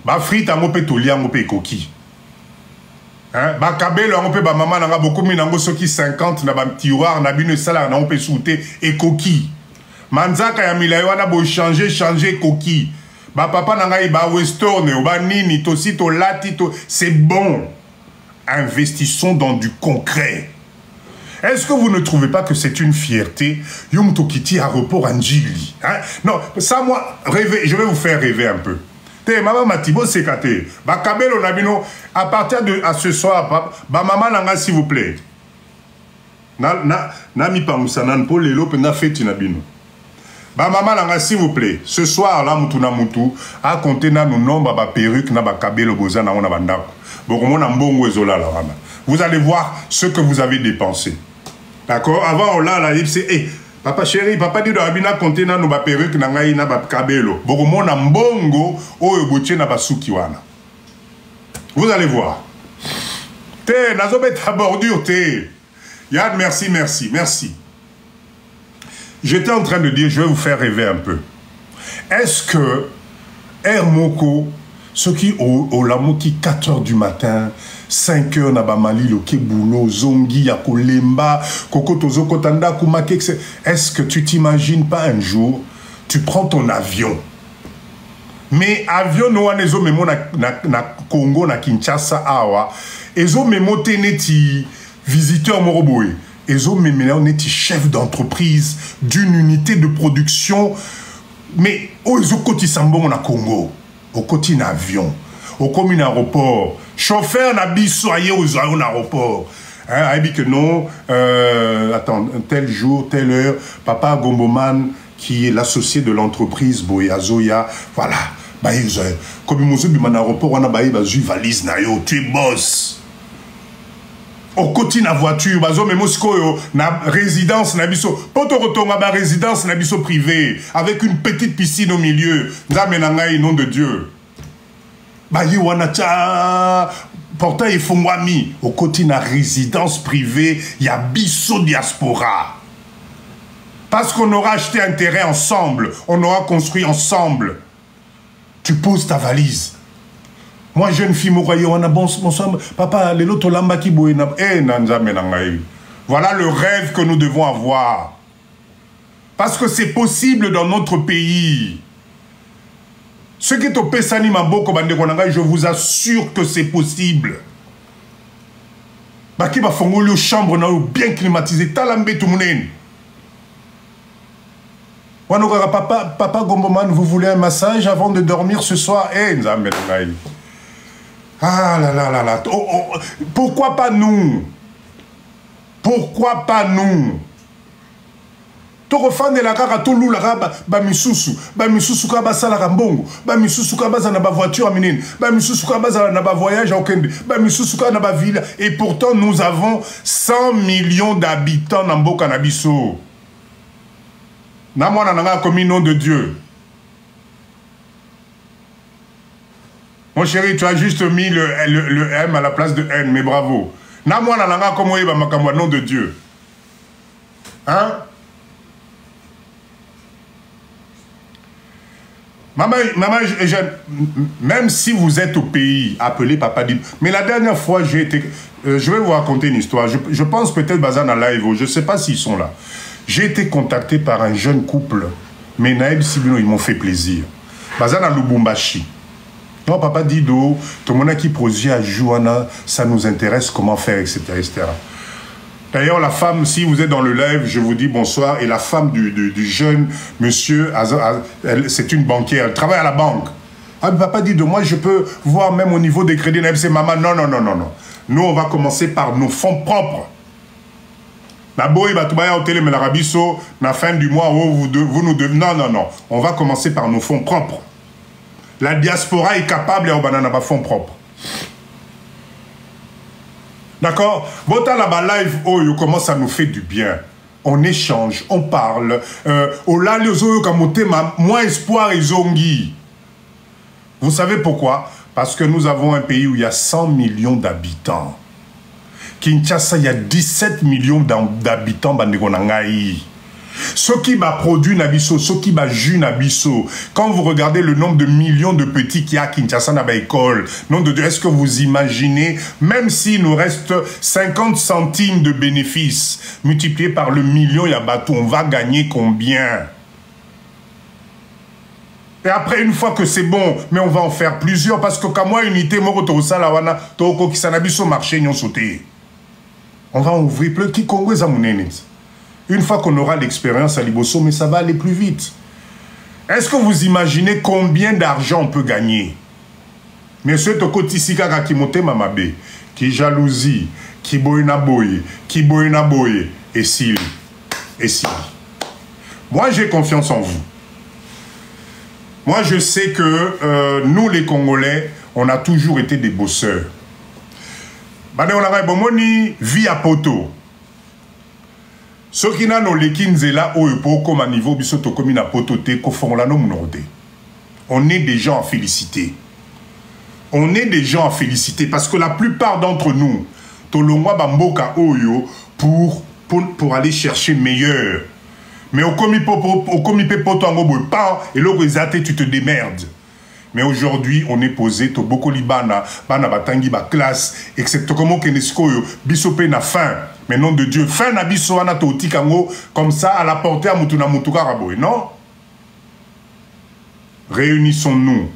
Ba frite amope tolia amope koki. Ba kabelo amope ba maman nanga beaucoup minango soki 50 na ba tiroir na bino sala na amope souté et koki. Manzaka ya milayo wana bo changer koki. Ba papa nangai ba western ba nini to si to lati to c'est bon. Investissons dans du concret. Est-ce que vous ne trouvez pas que c'est une fierté? Yom Tokiti à report Anjili. Hein? Non, ça moi rêver, je vais vous faire rêver un peu. Te maman Matibo sekate. Ba kabelo nabino à partir de à ce soir ba maman nanga s'il vous plaît. Na mi pa musanan po lelo pe na feti nabino. Ba maman langa s'il vous plaît, ce soir là mutuna mutu a compter na nous nomba ba perruque na ba kabelo boza na ona bandako. Bokomona mbongo ezola la wana. Vous allez voir ce que vous avez dépensé. D'accord? Avant on l'a c'est eh papa chéri, papa dit de abina compter na no ba perruque na ngai na ba kabelo. Bokomona mbongo oyo botie na ba suki wana. Vous allez voir. Te nazobet ta bordure te. Yad merci merci merci. J'étais en train de dire, je vais vous faire rêver un peu. Est-ce que Air Moko, ceux qui au Lamoki 4 h du matin, 5 h na Bamali, le Kebulo, Zongi, Yakolemba, Kokotozo, Kotanda, Kumake, est-ce que tu t'imagines pas un jour, tu prends ton avion, mais avion no anezo memo na Congo, na Kinshasa, awa, ezo memo teneti visiteur moroboé. Ezo Memela, on est chef d'entreprise d'une unité de production. Mais au côté Sambon on a Congo, au côté avion, au commun aéroport, chauffeur n'a bisoyé aux aéroports. Hein, il dit que non, attends, tel jour, telle heure, Papa Gomboman, qui est l'associé de l'entreprise Boyazoya, voilà. Comme il m'a dit, aéroport, on a une valise, tu es boss. Au côté na voiture, bazo mais Moscou na résidence na biso, poto rotonga ba résidence na biso privée avec une petite piscine au milieu. Nzamenanga nom de Dieu. Ba yi wana cha portail fongwami au côté na résidence privée, il y a biso diaspora. Parce qu'on aura acheté un terrain ensemble, on aura construit ensemble. Tu poses ta valise. Moi, jeune fille, bonsoir, papa, les loto lamba qui boina. Voilà le rêve que nous devons avoir. Parce que c'est possible dans notre pays. Ce qui est au Pessani Maboko, je vous assure que c'est possible. Baki ba fongoli chambre bien climatisé, talambe tout mounen. Papa Gomboman, vous voulez un massage avant de dormir ce soir? Ah là là là là. Oh, oh. Pourquoi pas nous? Pourquoi pas nous? Torofan de la gara tolu la raba ba misusu ka ba sala rambongo ba misusu ka ba za na ba voiture aminine ba misusu ka ba za na ba voyage au Kende ba misusu ka na ba ville et pourtant nous avons 100 millions d'habitants na mboka na biso. Na mwana nanga comme nom de Dieu. Mon chéri, tu as juste mis le M à la place de N, mais bravo. Na mwana nanga comme oye ba makamwa nom de Dieu. Hein? Maman, même si vous êtes au pays, appelez Papa Dib. Mais la dernière fois, j'ai été... je vais vous raconter une histoire. Je pense peut-être Bazan à live, je ne sais pas s'ils sont là. J'ai été contacté par un jeune couple. Mais Naël Sibino, ils m'ont fait plaisir. Bazan à Lubumbashi. Non, Papa Dido, tout le monde qui produit à Jouana, ça nous intéresse, comment faire, etc. etc. D'ailleurs, la femme, si vous êtes dans le live, je vous dis bonsoir. Et la femme du jeune monsieur, c'est une banquière, elle travaille à la banque. Ah, Papa dit de moi, je peux voir même au niveau des crédits. C'est maman, non, non, non, non, non. Nous, on va commencer par nos fonds propres. La boy, au télé, mais l'arabiso, la fin du mois, vous nous devez. Non, non, non. On va commencer par nos fonds propres. La diaspora est capable d'avoir fonds propres. D'accord? Bota la live, oh, comment ça nous fait du bien. On échange, on parle. Ola les oyo kamote ma moins espoir et zongi. Vous savez pourquoi? Parce que nous avons un pays où il y a 100 millions d'habitants. Kinshasa, il y a 17 millions d'habitants. Ce qui va produire Nabiso, ce qui va jouer Nabiso. Quand vous regardez le nombre de millions de petits qu'il y a à Kinshasa dans l'école, est-ce que vous imaginez, même s'il nous reste 50 centimes de bénéfices, multiplié par le million, il y a bateau, on va gagner combien? Et après, une fois que c'est bon, mais on va en faire plusieurs, parce que quand moi, unité, marché, on va ouvrir plein qui Congo une fois qu'on aura l'expérience à Liboso, mais ça va aller plus vite. Est-ce que vous imaginez combien d'argent on peut gagner? Monsieur Toko Tisika Kimote Mamabe, qui jalousie, qui boyna boye, et si. Moi, j'ai confiance en vous. Moi, je sais que nous, les Congolais, on a toujours été des bosseurs. Bade on a bomoni vie à poto. Ceux qui n'ont pas comme à niveau bisoto comme na poto te ko fongola no munorte. On est des gens à féliciter. On est des gens à féliciter parce que la plupart d'entre nous, tolongwa bamboka oyo pour aller chercher meilleur. Mais au comité poto en gobo pas et l'autre tu te démerdes. Mais aujourd'hui, on est posé to boko libana, bana batangi ba classe, excepte comment kenesko yo bisope na fin. Mais nom de Dieu, fin na biso wana to tikango comme ça à la portée à mutuna mutuka raboy, non? Réunissons-nous.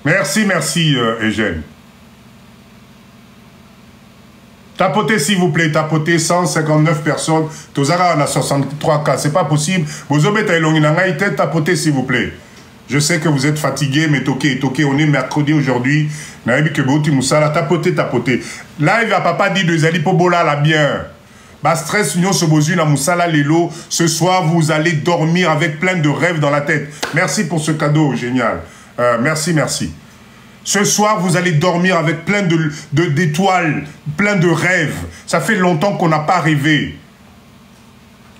Merci, Eugène. Tapotez, s'il vous plaît, tapotez 159 personnes. Tozara, on a 63 cas. C'est pas possible. Vous avez tapotez, s'il vous plaît. Je sais que vous êtes fatigués, mais toquez, on est mercredi aujourd'hui. Tapotez. Live à papa dit de Zali Pobola la bien. Bas stress, union se bosu na Moussala Lelo. Ce soir, vous allez dormir avec plein de rêves dans la tête. Merci pour ce cadeau, génial. Merci. Ce soir, vous allez dormir avec plein d'étoiles, plein de rêves. Ça fait longtemps qu'on n'a pas rêvé.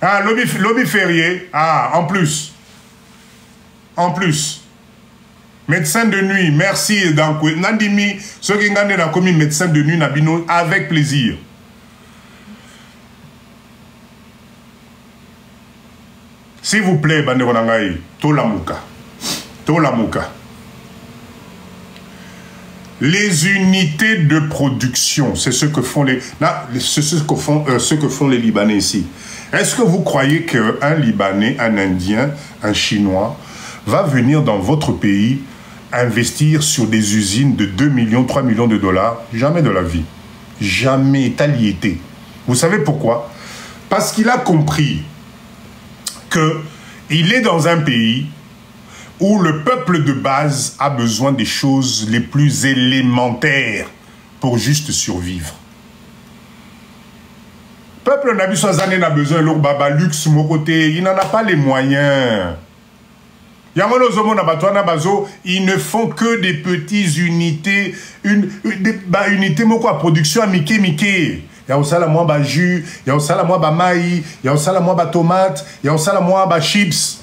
Ah, lobby férié. Ah, en plus. Médecin de nuit, merci. Nandimi, ceux qui ont commis médecin de nuit, Nabino, avec plaisir. S'il vous plaît, Banderonangaï, Tolamuka. Les unités de production, c'est ce que font ce que font les Libanais ici. Est-ce que vous croyez qu'un Libanais, un Indien, un Chinois va venir dans votre pays investir sur des usines de 2 millions, 3 millions de dollars? Jamais de la vie. Jamais taliété. Vous savez pourquoi? Parce qu'il a compris qu'il est dans un pays où le peuple de base a besoin des choses les plus élémentaires pour juste survivre. Le peuple n'a besoin de baba luxe, mon côté, il n'en a pas les moyens. Ils ne font que des petites unités, unité à production à Mickey. Il y a aussi la moi jus, il y a aussi la moi maïs, il y a aussi la moi tomate, il y a aussi la moi chips.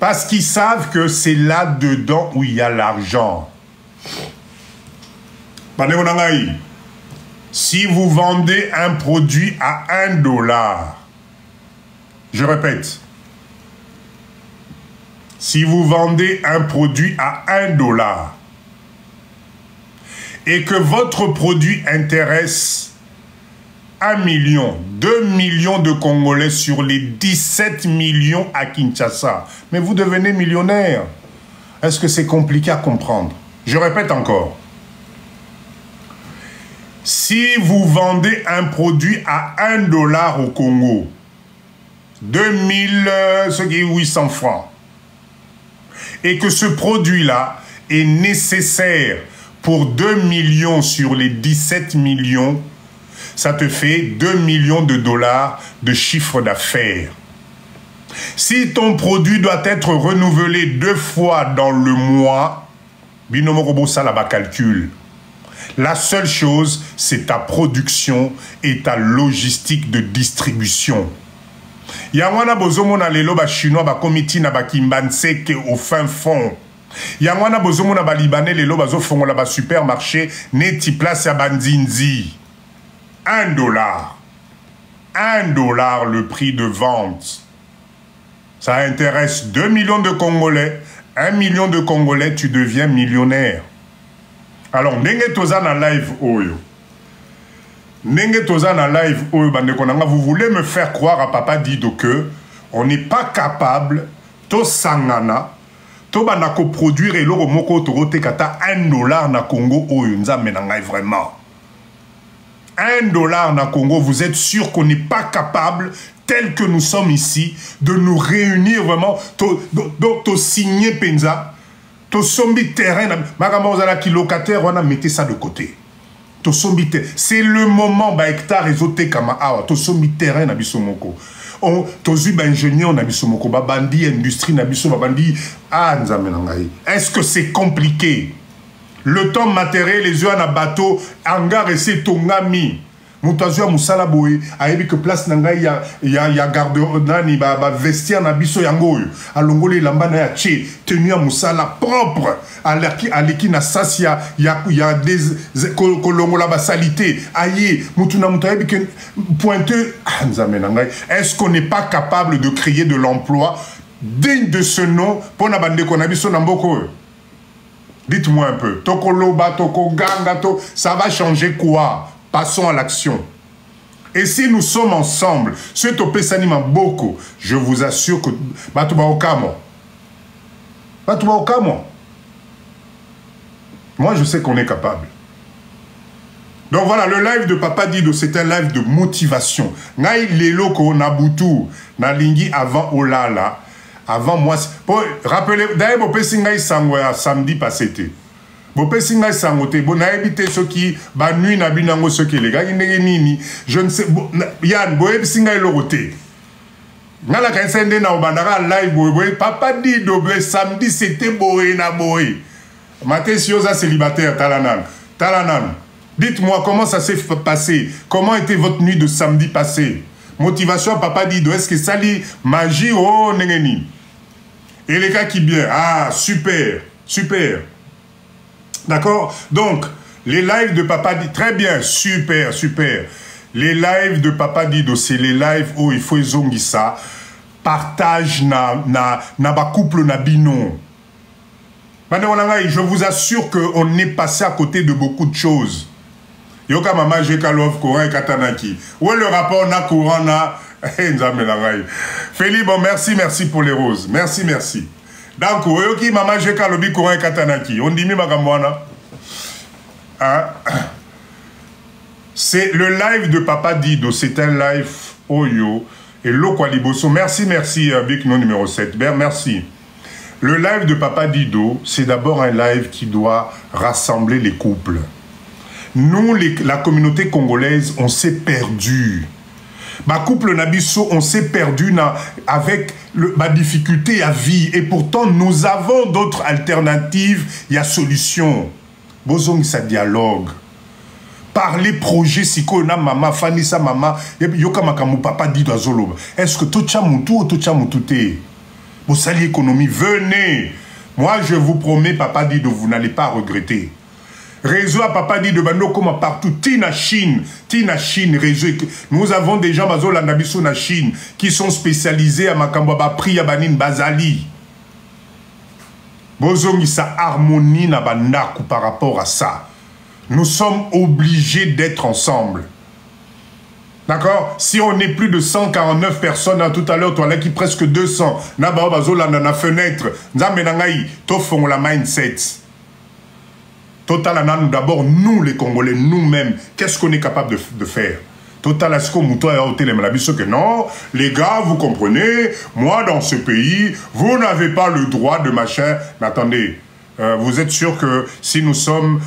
Parce qu'ils savent que c'est là-dedans où il y a l'argent. Si vous vendez un produit à $1, je répète, si vous vendez un produit à $1 et que votre produit intéresse 1 million, 2 millions de Congolais sur les 17 millions à Kinshasa. Mais vous devenez millionnaire. Est-ce que c'est compliqué à comprendre? Je répète encore. Si vous vendez un produit à $1 au Congo, 2800 francs, et que ce produit-là est nécessaire pour 2 millions sur les 17 millions, ça te fait 2 millions de dollars de chiffre d'affaires. Si ton produit doit être renouvelé 2 fois dans le mois, Binomo Robo Salaba calcul. La seule chose, c'est ta production et ta logistique de distribution. Yangwana bozomona lelo ba chinois ba komiti na ba kimbanseke au fin fond. Yangwana bozomona ba libanais lelo bazo fongola ba supermarché neti place ya bandinzi. $1. $1 le prix de vente. Ça intéresse 2 millions de Congolais. 1 million de Congolais, tu deviens millionnaire. Alors, ndenge toza na live oyo. Nenge Tozana live, vous voulez me faire croire à Papa Dido que on n'est pas capable, to sangana, to banako produire et l'euro moko torote kata $1 na Congo, oh yunza menangai vraiment. $1 na Congo, vous êtes sûr qu'on n'est pas capable, tel que nous sommes ici, de nous réunir vraiment, to signer penza, to sombi terrain, magamozala ki locataire, on a mettez ça de côté. To sombi terrain, c'est le moment, ba hectare ezote kama awa, to sombi terrain na bisomoko. To zuba ingénieur na bisomoko, ba bandi industrie na bisomoko, ba bandi, ah nzamenangai. Est-ce que c'est compliqué? Le temps matériel, les yeux en bateau, hangar et c'est tongami. Moutazua Moussala Boé, a dit que place Nanga, y a garde nani, vestiaire na biso yango. A Longole Lambana ya tché, tenu à Moussala propre. À l'équipe na Sassia, y a des kolongola ba salité. Aïe, Moutuna Moutaïbi que pointeux. Est-ce qu'on n'est pas capable de créer de l'emploi digne de ce nom pour na bande qu'on a biso namboko? Dites-moi un peu. Toko Loba, Toko Ganga, ça va changer quoi? Passons à l'action. Et si nous sommes ensemble, ce topé s'anime beaucoup, je vous assure que Batouba Okamo. Batouba Okamo. Moi, je sais qu'on est capable. Donc voilà, le live de Papa Dido, c'est un live de motivation. Naï Lelo ko Nabutu, Nalingi avant Olala. Avant moi, rappelez, d'ailleurs, Bopé Singaï Sangwa samedi passé. Bopé Singaï Sangote, bon, n'a évité ceux qui, bah, nuit, n'a binango, ceux qui, les gars, je ne sais, Yann, Boé Singaï Loroté. Nala Kansende na Obandara live, Boé, Papa Dido, samedi, c'était Boé na Boé. Maté Sioza célibataire, Talanan. Talanan, dites-moi comment ça s'est passé, comment était votre nuit de samedi passé? Motivation, Papa Dido, est-ce que ça lit magie, oh, nengeni? Et les gars qui bien, ah, super, super. D'accord? Donc, les lives de Papa Dido, très bien, super, super. Les lives de Papa Dido, c'est les lives où il faut zongi ça. Partage na ba couple na binon. Je vous assure qu'on est passé à côté de beaucoup de choses. Yoka mama jekalov courant katanaki. Où est le rapport na courant na Félix, bon merci pour les roses. Merci. Donc, yoki mama jekalobi courant katanaki. On dit mi magamwana. Hein? C'est le live de Papa Dido, c'est un live Oyo et Lokwaliboso. Merci Big Non numéro 7. Merci. Le live de Papa Dido, c'est d'abord un live qui doit rassembler les couples. Nous, la communauté congolaise, on s'est perdu. Ma couple Nabiso, on s'est perdu avec ma difficulté à vie. Et pourtant, nous avons d'autres alternatives. Il y a solution. Bozong, ça dialogue. Parler projet, siko na mama, fanisa mama, yoka makamu Papa Dido azolo. Est-ce que tout chamutu ou tout chamutute? Vous sali économie, venez. Moi, je vous promets, Papa Dido, vous n'allez pas regretter. Réseau à Papa Dido, comme partout, Tina Chine, réseau. Nous avons des gens, Nabiso na Chine, qui sont spécialisés à Makambaba, Priya Banin, Bazali. Bozongi sa harmonie na bandaku par rapport à ça. Nous sommes obligés d'être ensemble. D'accord? Si on est plus de 149 personnes, hein, tout à l'heure, toi là qui presque 200, na ba bazola na fenêtre, nzamenangai, tofong la mindset. Total, d'abord, nous les Congolais, nous-mêmes, qu'est-ce qu'on est capable de faire? Total, est-ce qu'on mouton a ôté les malabis? Que non, les gars, vous comprenez, moi, dans ce pays, vous n'avez pas le droit de machin. Mais attendez, vous êtes sûr que si nous sommes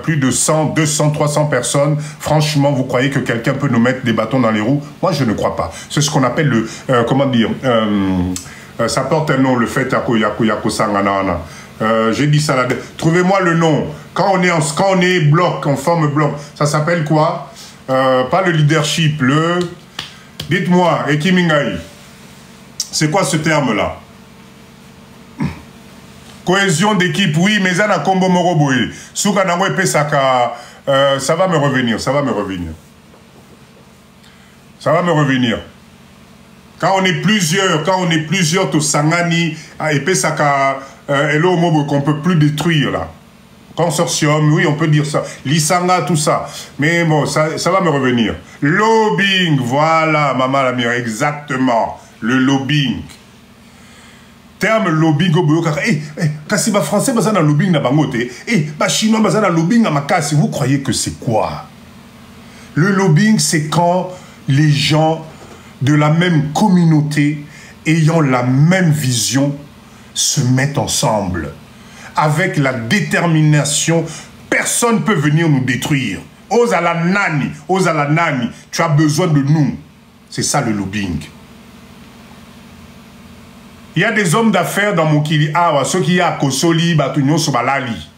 plus de 100, 200, 300 personnes, franchement, vous croyez que quelqu'un peut nous mettre des bâtons dans les roues? Moi, je ne crois pas. C'est ce qu'on appelle le... comment dire ça porte un nom, le fait Yako Sanganana. J'ai dit ça là. Trouvez-moi le nom. Quand on est bloc, on forme bloc, ça s'appelle quoi? Pas le leadership, le... Dites-moi, Ekimingai. C'est quoi ce terme-là? Cohésion d'équipe, oui, mais ça n'a combo moroboé. Soukanango et Pesaka, ça va me revenir. Quand on est plusieurs, tout Sangani, et Pesaka, et l'homme qu'on peut plus détruire là. Consortium, oui, on peut dire ça. Lisanga, tout ça. Mais bon, ça va me revenir. Lobbying, voilà, maman la mire, exactement. Le lobbying. Terme lobbying, kasi ba français, baza na lobbying na bangote. Ba chinois, baza na lobbying na makasi. Vous croyez que c'est quoi? Le lobbying, c'est quand les gens de la même communauté, ayant la même vision, se mettent ensemble. Avec la détermination, personne ne peut venir nous détruire. Ozala nani, tu as besoin de nous. C'est ça le lobbying. Il y a des hommes d'affaires dans Mokili Awa, ceux qui y a Kosoli, Batunyo Sobalali.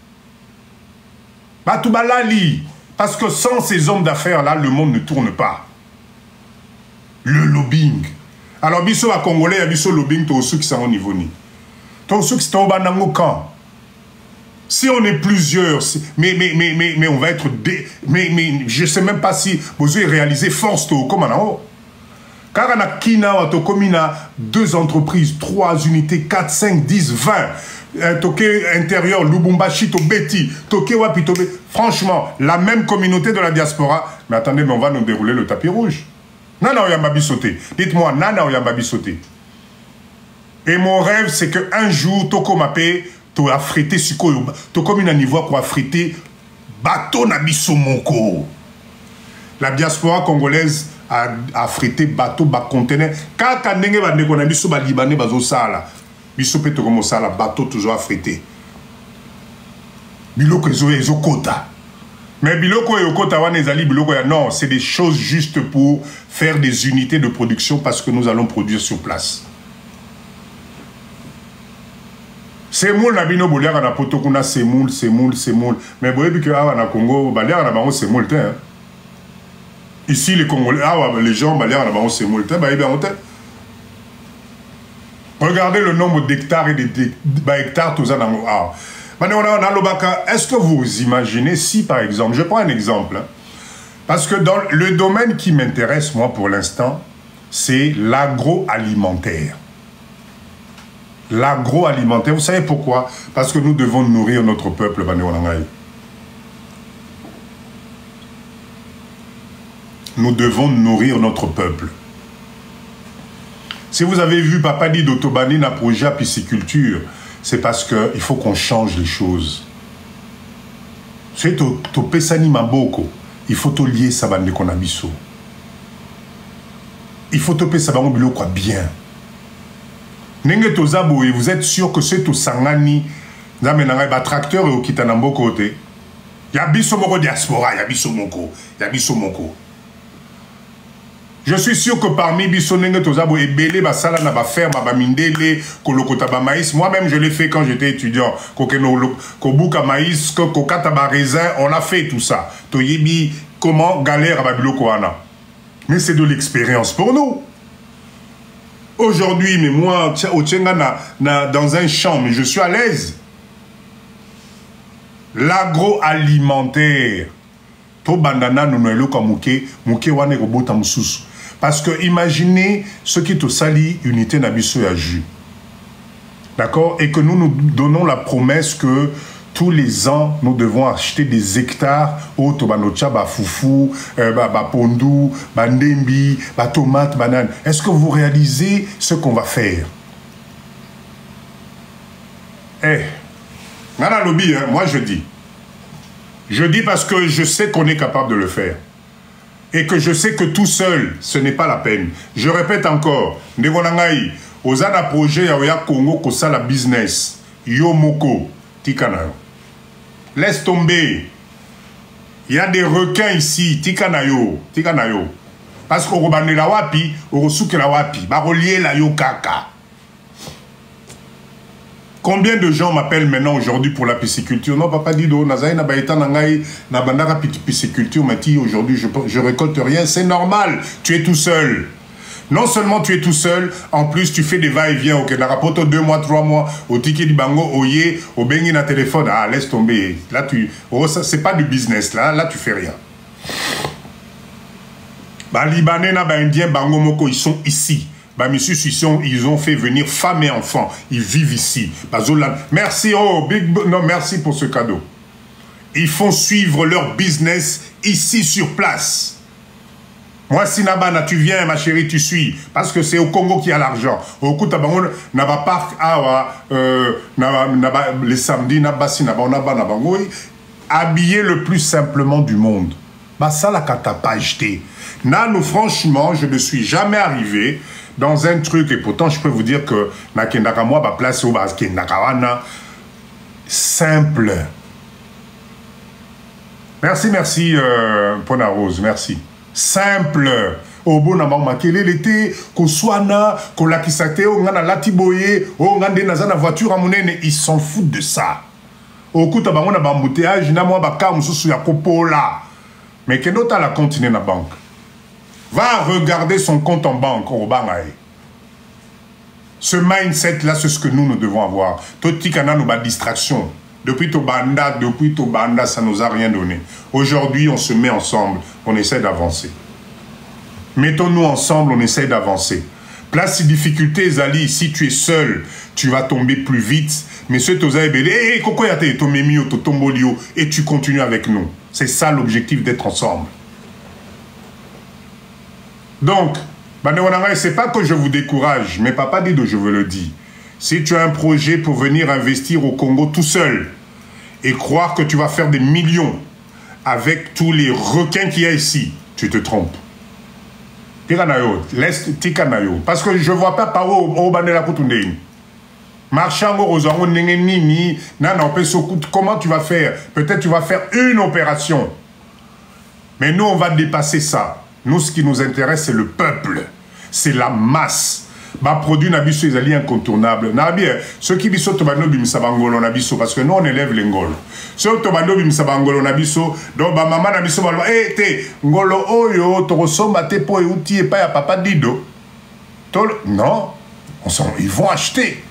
Batubalali. Parce que sans ces hommes d'affaires-là, le monde ne tourne pas. Le lobbying. Alors, biso à Congolais, il y a biso lobbying, tous ceux qui sont au niveau ni. Tous ceux qui sont au Banango camp. Si on est plusieurs, mais on va être... Mais je ne sais même pas si vous avez réalisé force comme on. Car on a Kina, on a 2 entreprises, 3 unités, 4, 5, 10, 20. Toké intérieur, Lubumbashi, Tobeti, Toké Wapi, Tobé. Franchement, la même communauté de la diaspora. Mais attendez, mais on va nous dérouler le tapis rouge. Nana Oyambabi sauté. Dites-moi, Nana Oyambabi sauté. Et mon rêve, c'est qu'un jour, Toko Mapé, tu as frité Sikoyo, tu comme une niveau pour affréter bateau Nabisomoko. La diaspora congolaise a affrété bateau, conteneur. Quand on a dit qu'on a mis sur Libanais, bateau sala, biso peut comme ça, bateau toujours affrété. Biloko ezo kota. Mais biloko et kota wana ezali biloko ya non, c'est des choses juste pour faire des unités de production parce que nous allons produire sur place. Semoul na bino boliaka na poto kuna semoul. Mais boyebi que awa na Congo baliaka na bango semoul te. Ici les Congolais, les gens baliaka na bango semoul te, ba yeba te. Regardez le nombre d'hectares et d'hectares tous ça dans est-ce que vous imaginez si par exemple, je prends un exemple, parce que dans le domaine qui m'intéresse moi pour l'instant, c'est l'agroalimentaire. L'agroalimentaire, vous savez pourquoi? Parce que nous devons nourrir notre peuple. Nous devons nourrir notre peuple. Si vous avez vu Papa dit d'Otobani na projet pisciculture, c'est parce qu'il faut qu'on change les choses. C'est to pesani maboko, il faut te lier ça bande konabiso. Il faut te payer ça bande bilo quoi bien. Nenge tozabo et vous êtes sûr que c'est au sangani namenanga ba tracteur et au kitanambo côté. Yabiso moko diaspora, yabiso moko. Je suis sûr que parmi biso nenge tozabo et belé ba sala na ba ferme ba mindele kolokota ba maïs, moi-même je l'ai fait quand j'étais étudiant. Kokeno kobuka maïs, kokata ba raisin, on a fait tout ça. Toyebi comment galère ba biloko ana. Mais c'est de l'expérience pour nous. Aujourd'hui, mais moi, dans un champ, mais je suis à l'aise. L'agroalimentaire. Parce que imaginez ce qui te salit unité nabiso à jus. D'accord? Et que nous nous donnons la promesse que tous les ans, nous devons acheter des hectares au Tobanocha, Foufou, Pondou, Ndembi, tomate, banane. Est-ce que vous réalisez ce qu'on va faire? Nana lobby, hein, moi je dis. Je dis parce que je sais qu'on est capable de le faire. Et que je sais que tout seul, ce n'est pas la peine. Je répète encore, Ndegonangaï, aux ana projet ya Congo kosala business, Yomoko, Tikanayo. Laisse tomber. Il y a des requins ici. Tikanayo. Parce qu'on va la wapi, on va la wapi. On va la yokaka. Combien de gens m'appellent maintenant aujourd'hui pour la pisciculture? Non, papa Dido, Nazaï Nabaïta Nangaï, Nabandara pisciculture m'a dit aujourd'hui je récolte rien. C'est normal. Tu es tout seul. Non seulement tu es tout seul, en plus tu fais des va-et-vient. Ok, dans rapport 2 mois, 3 mois, au ticket du bango, au yé, au bengi na téléphone. Ah, laisse tomber. Là, c'est pas du business. Là, tu fais rien. Bah, Libanais, bah, Indiens, bango moko, ils sont ici. Bah, messieurs, ils ont fait venir femmes et enfants. Ils vivent ici. Bah, Zolan, merci, oh, non, merci pour ce cadeau. ils font suivre leur business ici sur place. Moi, si Nabana, tu viens, ma chérie, tu suis. Parce que c'est au Congo qui a l'argent. Au coup, Naba Park, les samedis, Nabasi, habillé le plus simplement du monde. Bah, ça, la kata pas acheté. Nous, franchement, je ne suis jamais arrivé dans un truc, et pourtant, je peux vous dire que Nakendaka, moi, ma place au Kendakawana, simple. Merci, merci, Pona Rose, merci. Simple. Au bon moment, makele l'été, qu'on soit na, qu'on la kisate, on a latiboye, on a des nazana voiture à monnaie, ils s'en foutent de ça. Au coup, on a bambouteage, na moi baka mususu ya kopola. Mais que d'autre la continuer na banque. Va regarder son compte en banque au bangaye. Ce mindset là, c'est ce que nous devons avoir. Toti kana nous ba distraction. Depuis Tobanda, ça nous a rien donné. Aujourd'hui, on se met ensemble, on essaie d'avancer. Mettons-nous ensemble, on essaie d'avancer. Place ces difficultés, Zali, si tu es seul, tu vas tomber plus vite. Mais ce Tozaïbele, et tu continues avec nous. C'est ça l'objectif d'être ensemble. Donc, c'est pas que je vous décourage, mais Papa Dido, je veux le dire. Si tu as un projet pour venir investir au Congo tout seul et croire que tu vas faire des millions avec tous les requins qu'il y a ici, tu te trompes. Parce que je ne vois pas par où marchand comment tu vas faire? Peut-être tu vas faire une opération. Mais nous, on va dépasser ça. Nous, ce qui nous intéresse, c'est le peuple. C'est la masse. Ma produit nabiso est incontournable. Ceux qui biso tobano bimisabangolo nabiso parce que nous on élève les ngolo. Ceux tobano bimisabangolo nabiso donc ba maman nabiso ba te ngolo oyo torosomba te po euti et pas ya Papa Dido. Non, ils vont acheter.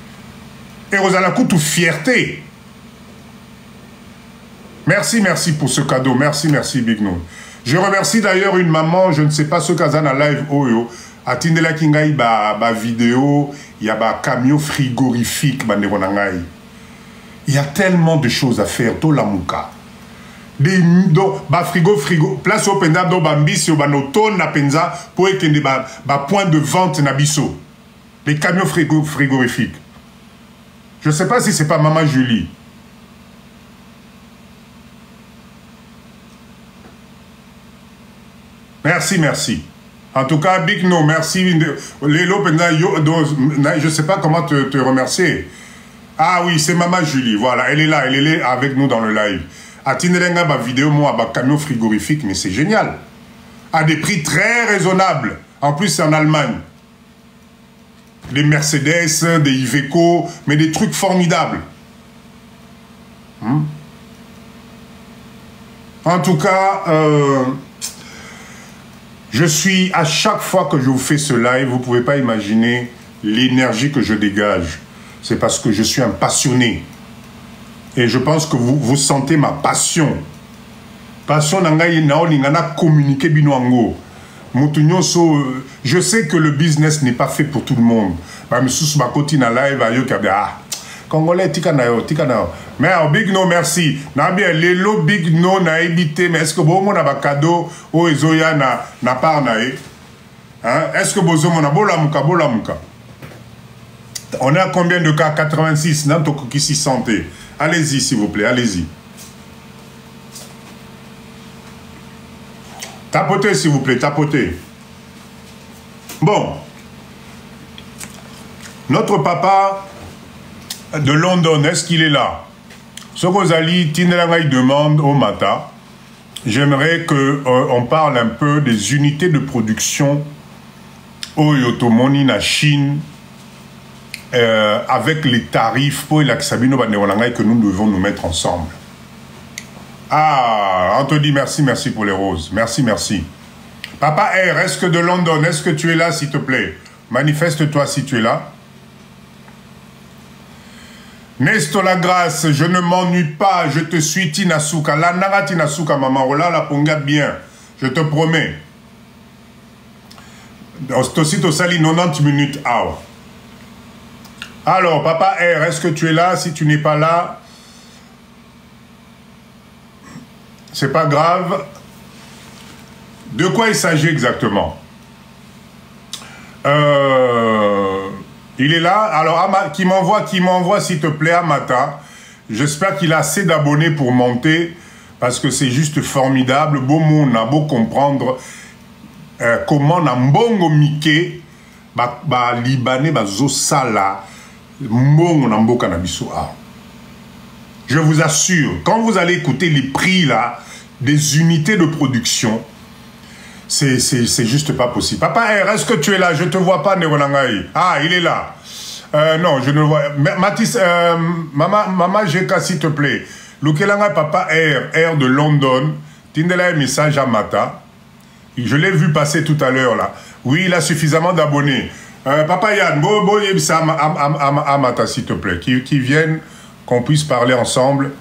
Et vous allez coup fierté. Merci, merci pour ce cadeau. Merci, merci Big No. Je remercie d'ailleurs une maman, je ne sais pas ce Kazana live oyo. Atindela kingai ba vidéo, il y a ba camion frigorifique il y a tellement de choses à faire to la muka. Ba frigo place au penda do bambisi au banoton na penza pour ekende ba point de vente na biso. Les camions frigorifiques. Je ne sais pas si c'est pas Maman Julie. Merci, merci. En tout cas, Big No, merci. Je ne sais pas comment te remercier. Ah oui, c'est Maman Julie. Voilà, elle est là avec nous dans le live. Atinelenga, ma vidéo, moi, ma camion frigorifique, mais c'est génial. À des prix très raisonnables. En plus, c'est en Allemagne. Des Mercedes, des Iveco, mais des trucs formidables. En tout cas, je suis, à chaque fois que je vous fais ce live, vous ne pouvez pas imaginer l'énergie que je dégage. C'est parce que je suis un passionné. Et je pense que vous sentez ma passion. Passion, communiquer binoango. Je sais que le business n'est pas fait pour tout le monde. Congolais, tikanayo. Mais Big No, merci. Nabia, lelo Big No na évité, mais est-ce que vous avez un cadeau ou ezoya na part nae? Est-ce que vous avez un bolamuka? On est à combien de cas? 86, nan toko qui s'y santé. Allez-y, s'il vous plaît, allez-y. Tapotez, s'il vous plaît, tapotez. Bon. Notre papa de London, est-ce qu'il est là? Ce Rosali, Tinelangai demande au Mata. J'aimerais qu'on parle un peu des unités de production au Yotomoni na Chine avec les tarifs pour l'Aksabino Banderolangai que nous devons nous mettre ensemble. Ah, on te dit merci, merci pour les roses. Merci, merci. Papa R, est-ce que de London, est-ce que tu es là, s'il te plaît? Manifeste-toi si tu es là. Nesto la grâce, je ne m'ennuie pas, je te suis Tinasuka. La nara Tinasuka, maman, oh là, la ponga bien, je te promets. Aussitôt sali 90 minutes, hour. Alors, Papa R, est-ce que tu es là? Si tu n'es pas là, c'est pas grave. De quoi il s'agit exactement? Il est là. Alors, qui m'envoie s'il te plaît, Amata. J'espère qu'il a assez d'abonnés pour monter, parce que c'est juste formidable. Beau monde, beau comprendre comment Nambongo Mike, Libanais, Zosala, Mbongo Namboka Nabiso. Je vous assure, quand vous allez écouter les prix là, des unités de production, c'est juste pas possible. Papa R, est-ce que tu es là? Je te vois pas, Negonangaï. Ah, il est là. Non, je ne vois pas. Mathis, Maman Jeka, s'il te plaît. Lukelanga Papa R de London. Tindela un message à Mata. Je l'ai vu passer tout à l'heure là. Oui, il a suffisamment d'abonnés. Papa Yann, à Mata, s'il te plaît. Qui viennent, qu'on puisse parler ensemble.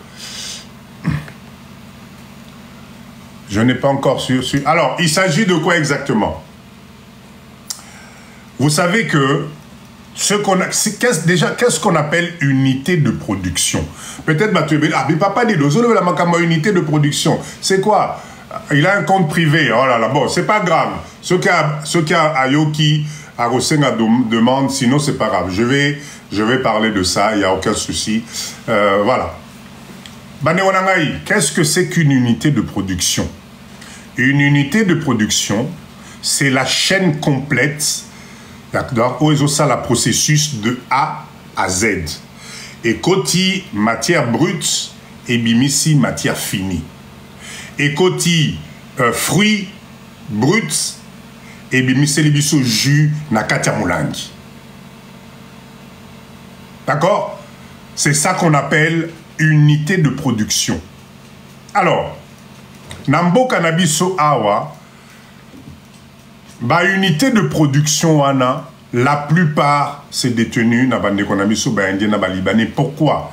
Je n'ai pas encore su. Alors, il s'agit de quoi exactement? Vous savez que qu'est-ce qu'on appelle unité de production? Peut-être, mais papa dit, la unité de production, c'est quoi? Il a un compte privé. Oh là là, bon, c'est pas grave. Ce qui a Ayoki, à Rosenga demande, sinon c'est pas grave. Je vais parler de ça, il n'y a aucun souci. Voilà. Qu'est-ce que c'est qu'une unité de production? Une unité de production, c'est la chaîne complète, d'accord, où ils ça le processus de A à Z. Et côté matière brute, et bimisi matière finie. Et côté fruits bruts, et bimisi libiso jus na katia moulangi. D'accord? C'est ça qu'on appelle unité de production. Alors, Nambo Kanabiso Awa, unité de production, la plupart c'est détenu na bande Kanabiso Indien na Libanais. Pourquoi?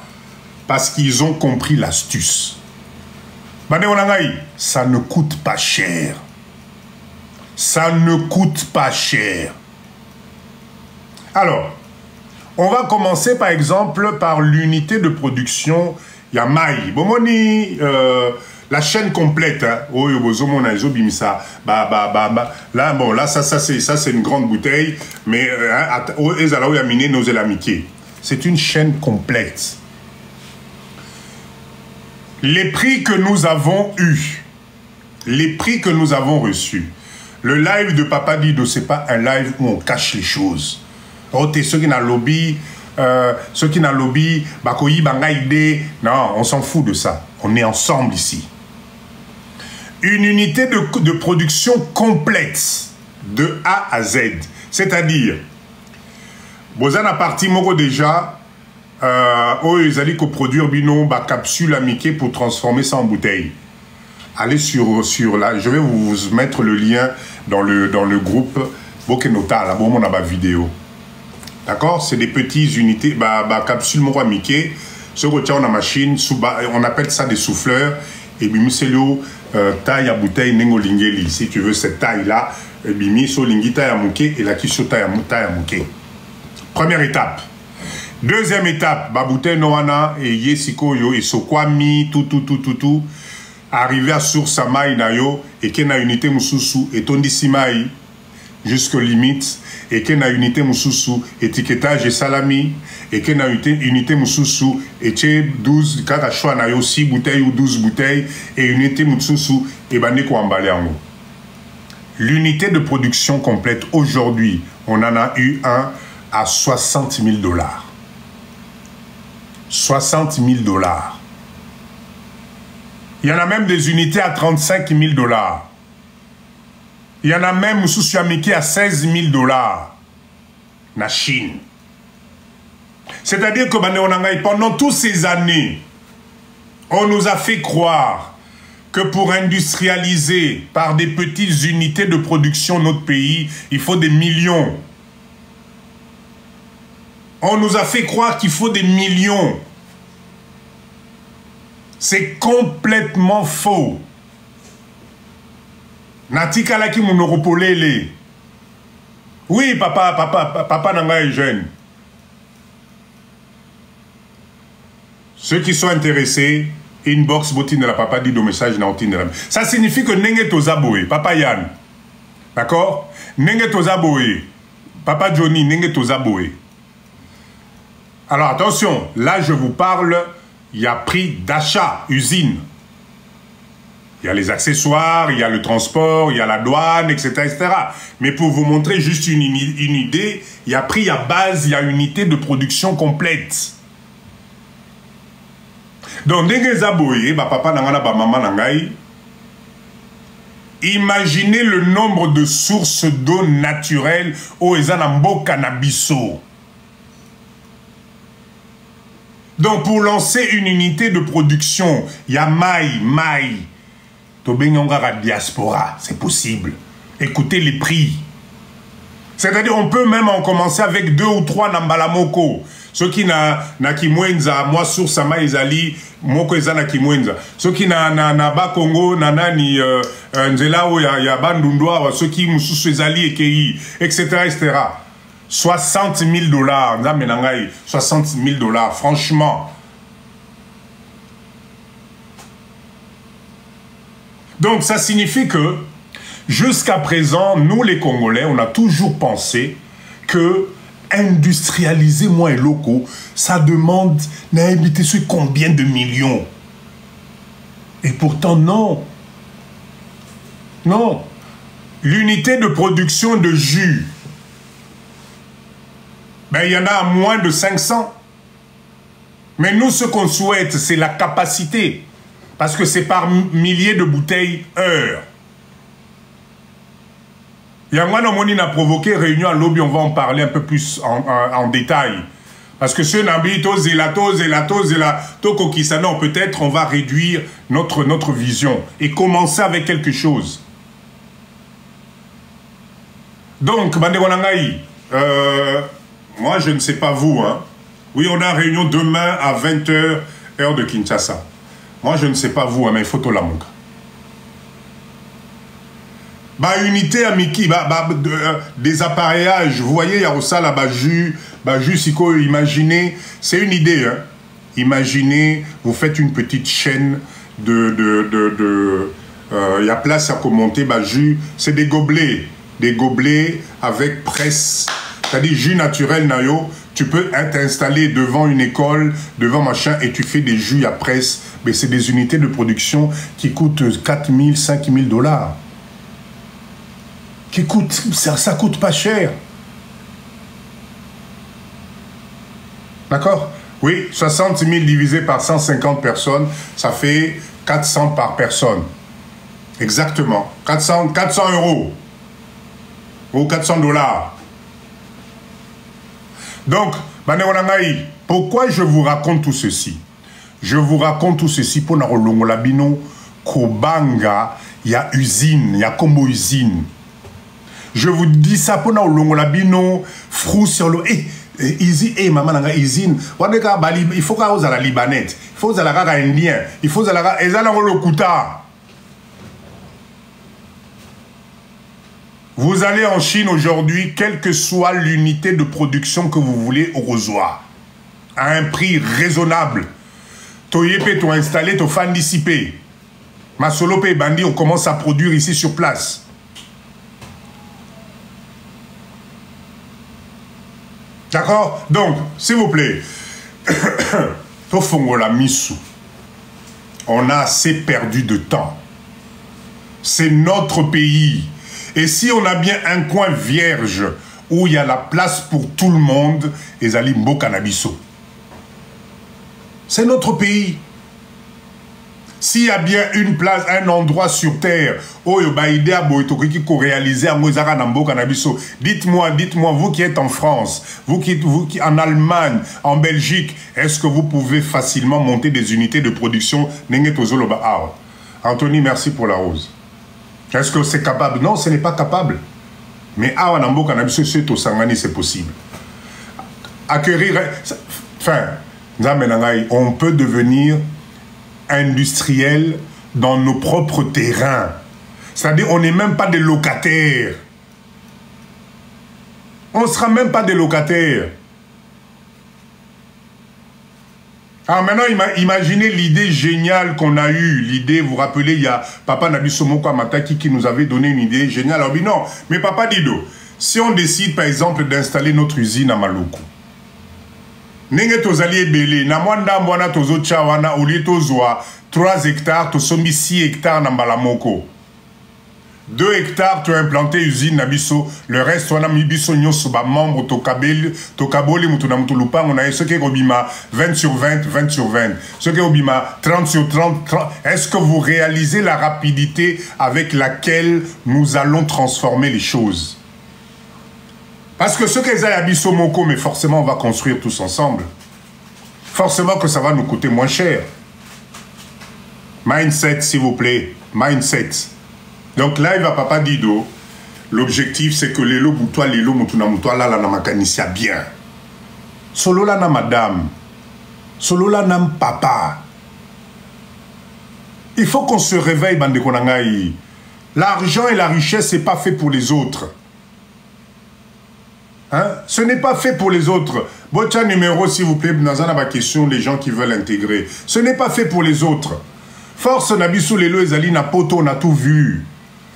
Parce qu'ils ont compris l'astuce. Ça ne coûte pas cher. Ça ne coûte pas cher. Alors, on va commencer par exemple par l'unité de production Yamaï. Bomoni, la chaîne complète. Là, bon, là, ça c'est une grande bouteille, mais c'est une chaîne complète. Les prix que nous avons eus, les prix que nous avons reçus, le live de Papa Dido, c'est pas un live où on cache les choses. Ceux qui n'ont lobby, Bakoyi, Bangaïde, non, on s'en fout de ça. On est ensemble ici. Une unité de production complète, de A à Z. C'est-à-dire, vous en avez parti moko déjà, ils allaient produire bino, capsule amicée pour transformer ça en bouteille. Allez sur là, je vais vous mettre le lien dans le groupe Bokenota, là, bon, on a ma vidéo. D'accord? C'est des petites unités, capsule moko amicée, ce qu'on tient en machine, on appelle ça des souffleurs, et bimiselo, taille à bouteille nengo lingeli. Si tu veux cette taille-là, bimiso lingi taille à mouké, et la kisho taille à mouké. Première étape. Deuxième étape, bouteille noana, et yesiko yo, et sokwami, tout. Arriver à source à maï na yo, et qu'il y a une unité mususu, et tondisi maï, jusqu'aux limites, et qu'il y a une unité mususu, étiquetage et salami, et qu'il y a une unité mususu, et qu'il y a 12, quand tu choix na yo, 6 bouteilles ou 12 bouteilles, et une unité mususu, et bani ko emballé en haut. L'unité de production complète, aujourd'hui, on en a eu un à 60 000 $. 60 000 $. Il y en a même des unités à 35 000 $. Il y en a même sous Amiki à 16 000 $. Na Chine. C'est-à-dire que pendant toutes ces années, on nous a fait croire que pour industrialiser par des petites unités de production notre pays, il faut des millions. On nous a fait croire qu'il faut des millions. C'est complètement faux. Natika la ki monopolele. Oui, papa Nanga est jeune. Ceux qui sont intéressés, Inbox, botin de la papa dit de message na de la. Ça signifie que nenge tozaboé, papa Yann. D'accord? Nenge tozaboé. Papa Johnny, nenge tozaboé. Alors attention, là je vous parle, il y a prix d'achat, usine. Il y a les accessoires, il y a le transport, il y a la douane, etc. etc. Mais pour vous montrer juste une idée, il y a prix à base, il y a unité de production complète. Donc, papa maman imaginez le nombre de sources d'eau naturelles au Ezanambo Cannabiso. Donc, pour lancer une unité de production, il y a maï. Tobenyongara diaspora, c'est possible. Écoutez les prix. C'est-à-dire, on peut même en commencer avec 2 ou 3 Nambalamoko. Ceux qui na kimwenza, moi source sama ezali, moko ezana kimwenza. Ceux qui na ba Congo, nani nzela o ya bandundwa, ceux qui mususu ezali ekei, etc., etc. 60 000 $, 60 000 $, franchement. Donc ça signifie que jusqu'à présent, nous les Congolais, on a toujours pensé que industrialiser moins locaux, ça demande n'habiter sur combien de millions. Et pourtant non. Non. L'unité de production de jus, ben, il y en a à moins de 500. Mais nous, ce qu'on souhaite, c'est la capacité. Parce que c'est par milliers de bouteilles heure. Yangwana Moni a provoqué réunion à lobby, on va en parler un peu plus en détail. Parce que ce Nabito, Zelato, Kokisano, peut-être on va réduire notre vision et commencer avec quelque chose. Donc, Bandewonangaï, moi je ne sais pas vous, hein. Oui, on a réunion demain à 20h, heure de Kinshasa. Moi, je ne sais pas vous, hein, mais il faut tout la montre. Unité amiki, des appareillages. Vous voyez, il y a aussi là, jus, siko, imaginez, c'est une idée. Hein. Imaginez, vous faites une petite chaîne y a place à commenter, jus, c'est des gobelets avec presse, c'est-à-dire jus naturel, nayo. Tu peux t'installer devant une école, devant machin, et tu fais des jus à presse. Mais c'est des unités de production qui coûtent 4 000, 5 000 $. Qui coûtent, ça coûte pas cher. D'accord? Oui, 60 000 divisé par 150 personnes, ça fait 400 par personne. Exactement. 400 €. Ou 400 $. Donc, pourquoi je vous raconte tout ceci? Je vous raconte tout ceci pour Narolongo Labino, Kobanga, il y a usine, il y a combo usine. Je vous dis ça pour Narolongo Labino, Frou sur le. Maman, usine. Il faut qu'on ait la libanette, il faut qu'on ait la indien, il faut qu'on ait le kuta. Vous allez en Chine aujourd'hui, quelle que soit l'unité de production que vous voulez au rosoir, à un prix raisonnable. Toyepe, to installé, to fan dissipé. Masolope et Bandi, on commence à produire ici sur place. D'accord? Donc, s'il vous plaît, Tofongola Missou, on a assez perdu de temps. C'est notre pays. Et si on a bien un coin vierge où il y a la place pour tout le monde, Ezali Mbo Cannabiso. C'est notre pays. S'il y a bien une place, un endroit sur terre, où il y a réalisé à Mozara Nambo Cannabiso, dites-moi, vous qui êtes en France, vous qui en Allemagne, en Belgique, est-ce que vous pouvez facilement monter des unités de production? Anthony, merci pour la rose. Est-ce que c'est capable? Non, ce n'est pas capable. Mais à Nambo Cannabiso, c'est au Sangani, c'est possible. Acquérir. Enfin, on peut devenir industriel dans nos propres terrains. C'est-à-dire, on n'est même pas des locataires. On ne sera même pas des locataires. Alors maintenant, imaginez l'idée géniale qu'on a eue. L'idée, vous vous rappelez, il y a Papa Nabiso Moko Amataki qui nous avait donné une idée géniale. Alors, non, mais Papa Dido, si on décide par exemple d'installer notre usine à Maluku, Nenge tozali ebele, na mwanda mwana tozo chawana, au lieu tozoa 3 hectares, tosomi 6 hectares na Mbalamoko. 2 hectares, tu as implanté usine Nabiso, le reste, on a mis biso nyoso ba membre, tokaboli, mutuna mutulupa, on a ce qui est obima 20 sur 20, 20 sur 20. Ce qui est obima 30 sur 30, 30. Est-ce que vous réalisez la rapidité avec laquelle nous allons transformer les choses? Parce que ce qu'ils aient à Bisso Moko, mais forcément, on va construire tous ensemble. Forcément que ça va nous coûter moins cher. Mindset, s'il vous plaît. Mindset. Donc là, il va Papa Dido. L'objectif, c'est que l'élo boutoua, l'élo moutuna moutoua, là, la namakanicia bien. Solo là, na madame. Solo là, na papa. Il faut qu'on se réveille, bande konangai. L'argent et la richesse, c'est pas fait pour les autres. Hein? Ce n'est pas fait pour les autres. Votre numéro, s'il vous plaît, dans une question, les gens qui veulent intégrer. Ce n'est pas fait pour les autres. Force Nabiso Lelo Ezali na poto, on a tout vu.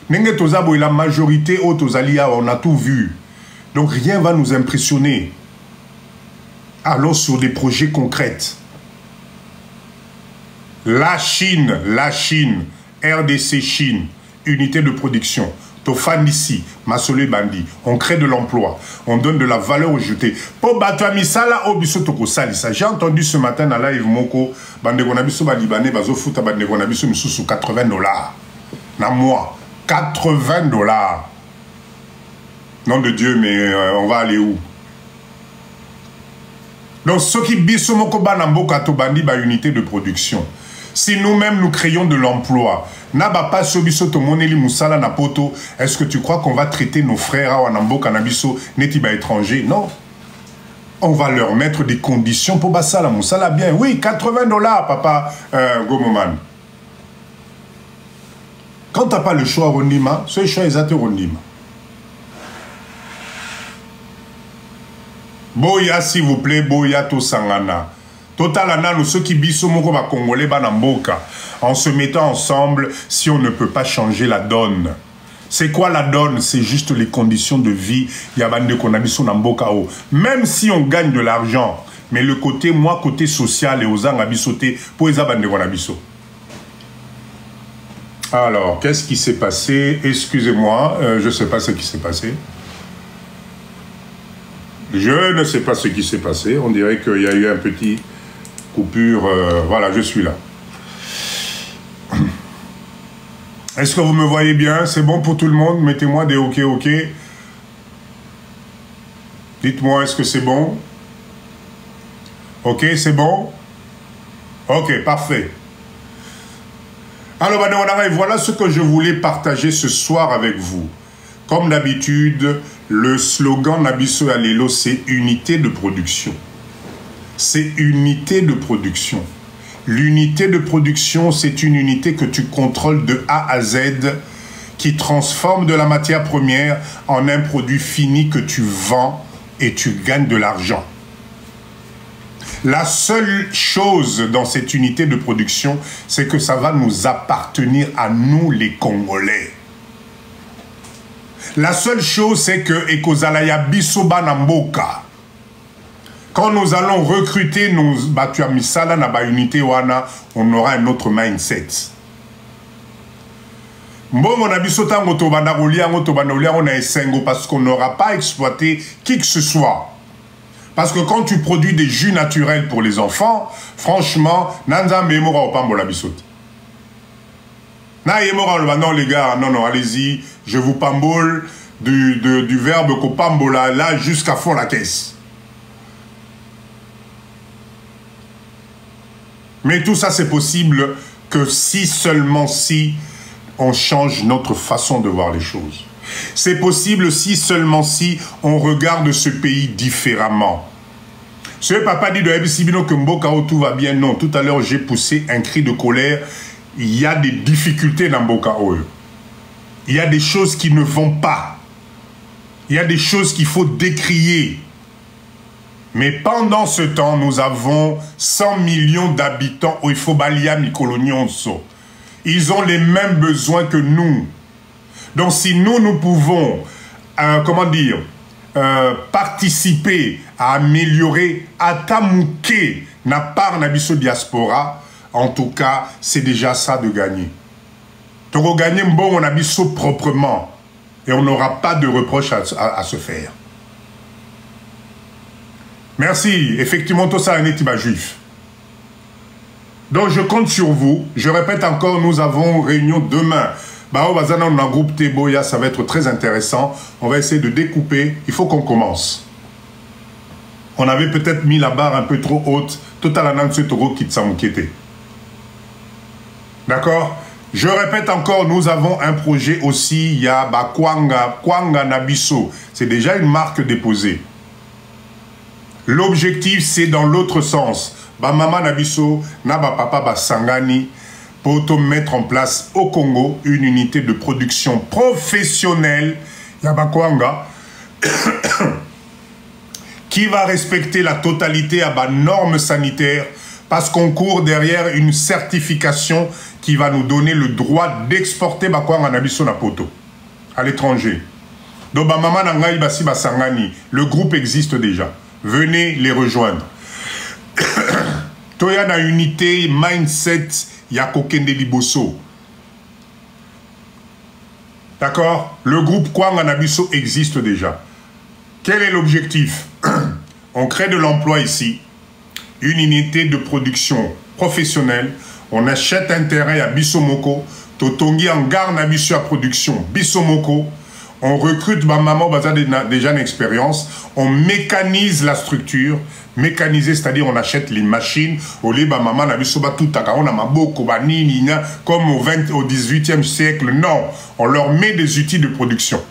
Nenge Tozabo et la majorité au Tozalia, on a tout vu. Donc rien va nous impressionner. Allons sur des projets concrets. La Chine, RDC Chine, unité de production. Tofan ici, Masole Bandi, on crée de l'emploi, on donne de la valeur ajoutée. Pour Batouamisala, Obiso Toko Salisa. J'ai entendu ce matin dans live Moko, Bandegonabiso Libanais, Bazo Fouta Bandegonabiso sous $80. Na moi, $80. Nom de Dieu, mais on va aller où? Donc, ce qui biso Moko Banamboka Tobandi, ba unité de production. Si nous-mêmes nous créons de l'emploi, est-ce que tu crois qu'on va traiter nos frères à Wanambo Kanabiso Netiba étranger? Non. On va leur mettre des conditions pour Bassala Moussala bien. Oui, $80, papa Gomoman. Quand tu n'as pas le choix Rondima, ce choix est à Rondima. Boya, s'il vous plaît, Boya Tosangana. Totalana, nous ceux qui biso moko ba congolais banamboka. En se mettant ensemble, si on ne peut pas changer la donne. C'est quoi la donne? C'est juste les conditions de vie. Yabande konabiso namboka o. Même si on gagne de l'argent, mais le côté, moi, côté social et aux angabisoté, pour les abande konabiso. Alors, qu'est-ce qui s'est passé? Excusez-moi, je ne sais pas ce qui s'est passé. Je ne sais pas ce qui s'est passé. On dirait qu'il y a eu un petit coupure. Voilà, je suis là. Est-ce que vous me voyez bien? C'est bon pour tout le monde? Mettez-moi des OK, OK. Dites-moi, est-ce que c'est bon? OK, c'est bon? OK, parfait. Alors, voilà ce que je voulais partager ce soir avec vous. Comme d'habitude, le slogan Nabiso Alelo, c'est unité de production. C'est unité de production. L'unité de production, c'est une unité que tu contrôles de A à Z, qui transforme de la matière première en un produit fini que tu vends et tu gagnes de l'argent. La seule chose dans cette unité de production, c'est que ça va nous appartenir à nous les Congolais. La seule chose, c'est que Ekozalaya Bisoba Namboka, quand nous allons recruter nos Batuamisala na ba unité wana, on aura un autre mindset. Mbongo na biso tango tobanda kolia on a esengo parce qu'on n'aura pas exploité qui que ce soit. Parce que quand tu produis des jus naturels pour les enfants, franchement, nanza memora opambola bisote. Non les gars, non, allez-y, je vous pambole du verbe kopambola là jusqu'à fond la caisse. Mais tout ça c'est possible que si seulement si on change notre façon de voir les choses. C'est possible si seulement si on regarde ce pays différemment. Ce papa dit de Ebisibino que Mbokao tout va bien. Non, tout à l'heure j'ai poussé un cri de colère. Il y a des difficultés dans Mbokao. Il y a des choses qui ne vont pas. Il y a des choses qu'il faut décrier. Mais pendant ce temps, nous avons 100 millions d'habitants au Ifobalia Mikolonyonso. Ils ont les mêmes besoins que nous. Donc si nous pouvons, comment dire, participer à améliorer Atamuke na part Nabiso diaspora, en tout cas, c'est déjà ça de gagner. Donc gagner bon on Nabiso proprement et on n'aura pas de reproche à se faire. Merci. Effectivement, tout ça est un juif. Donc je compte sur vous. Je répète encore, nous avons réunion demain. Bah, on a un groupe Teboya, ça va être très intéressant. On va essayer de découper. Il faut qu'on commence. On avait peut-être mis la barre un peu trop haute. Total annoncé Togo Kitsamukete. D'accord? Je répète encore, nous avons un projet aussi. Il y a Kwanga Nabiso. C'est déjà une marque déposée. L'objectif, c'est dans l'autre sens. Ba maman Nabiso, na ba papa ba sangani. Pour mettre en place au Congo une unité de production professionnelle, Yabakwanga, qui va respecter la totalité à la norme sanitaire, parce qu'on court derrière une certification qui va nous donner le droit d'exporter Bakwanga Nabiso Napoto à l'étranger. Donc, maman Nangai Basi Basangani, le groupe existe déjà. Venez les rejoindre. Toya na unité, mindset, Yakokende Liboso. D'accord? Le groupe Kwanga Nabiso existe déjà. Quel est l'objectif? On crée de l'emploi ici. Une unité de production professionnelle. On achète un terrain à Bissomoko. Totongi en garde Nabiso à production. Bissomoko. On recrute ma maman déjà une expérience. On mécanise la structure. Mécaniser, c'est-à-dire on achète les machines. Au lieu ma maman n'a vu tout on a maboko comme au 18e siècle. Non, on leur met des outils de production.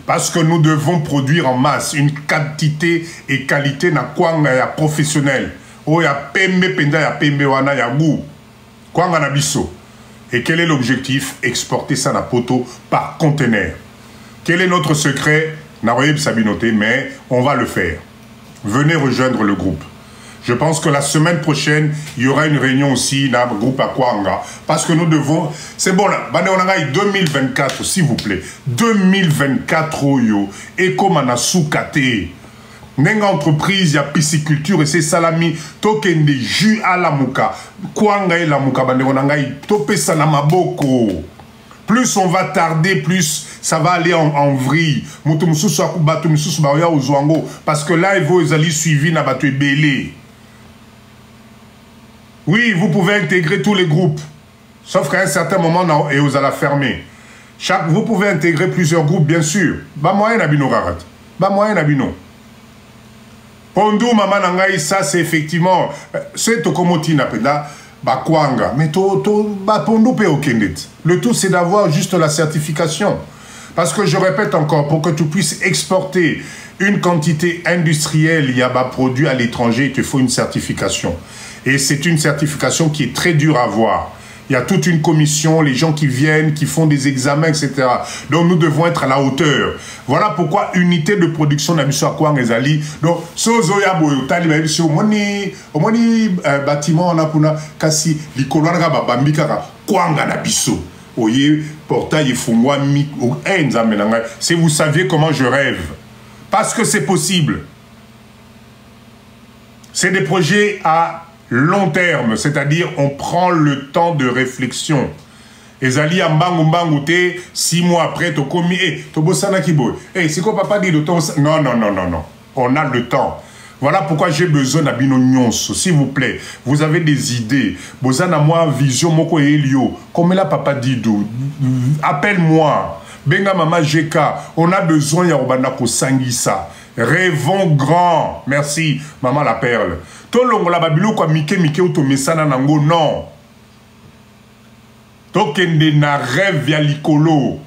Parce que nous devons produire en masse une quantité et qualité na kwanga ya professionnel. Oh ya pembe penda ya pembe wana ya goût. Kwanga na biso. Et quel est l'objectif? Exporter ça na poto par conteneur. Quel est notre secret? Naroyeb Sabinoté, mais on va le faire. Venez rejoindre le groupe. Je pense que la semaine prochaine, il y aura une réunion aussi dans le groupe Akwanga. Parce que nous devons... C'est bon là, 2024, s'il vous plaît. 2024, Oyo. Et comme on a sous-caté. Nenga entreprise, il y a pisciculture et c'est salami. Token de jus à la mouka. Kwanga et la mouka, topé sanamaboko. Plus on va tarder, plus ça va aller en vrille. Parce que là, il faut aller suivre na batu belé. Oui, vous pouvez intégrer tous les groupes. Sauf qu'à un certain moment, et vous allez fermer. Vous pouvez intégrer plusieurs groupes, bien sûr. Ba moyen nabino rarat. Ba moyen nabino. Pondou maman nangai, ça c'est effectivement. C'est Tokomoti napenda. Bakwanga, mais le tout c'est d'avoir juste la certification. Parce que je répète encore, pour que tu puisses exporter une quantité industrielle, il y a produit à l'étranger, il te faut une certification. Et c'est une certification qui est très dure à avoir. Il y a toute une commission, les gens qui viennent, qui font des examens, etc. Donc nous devons être à la hauteur. Voilà pourquoi unité de production Nabiso Akwanga Ezali. Donc, Sozoya Boyo, Tali Nabiso, Omoni bâtiment, on a kuna, Kasi, Likolanga Babambika, Kwanga Nabiso. Oye, portail, Fumwa, Mik, Enzamenanga. Si vous saviez comment je rêve. Parce que c'est possible. C'est des projets à long terme, c'est-à-dire on prend le temps de réflexion. Ezali ambangu 6 mois après, to komi, to bosana kibo. C'est quoi papa dit le temps? Non. On a le temps. Voilà pourquoi j'ai besoin d'abino nyonso, s'il vous plaît. Vous avez des idées. Bosana moi vision moko elio. Comme là papa dit appelle-moi. Benga mama Jeka. On a besoin ya obana ko sangisa. Rêvons grand. Merci maman la perle. Tolongo la babilo kwa mike utomesana nango non. Tokende na rêve via likolo.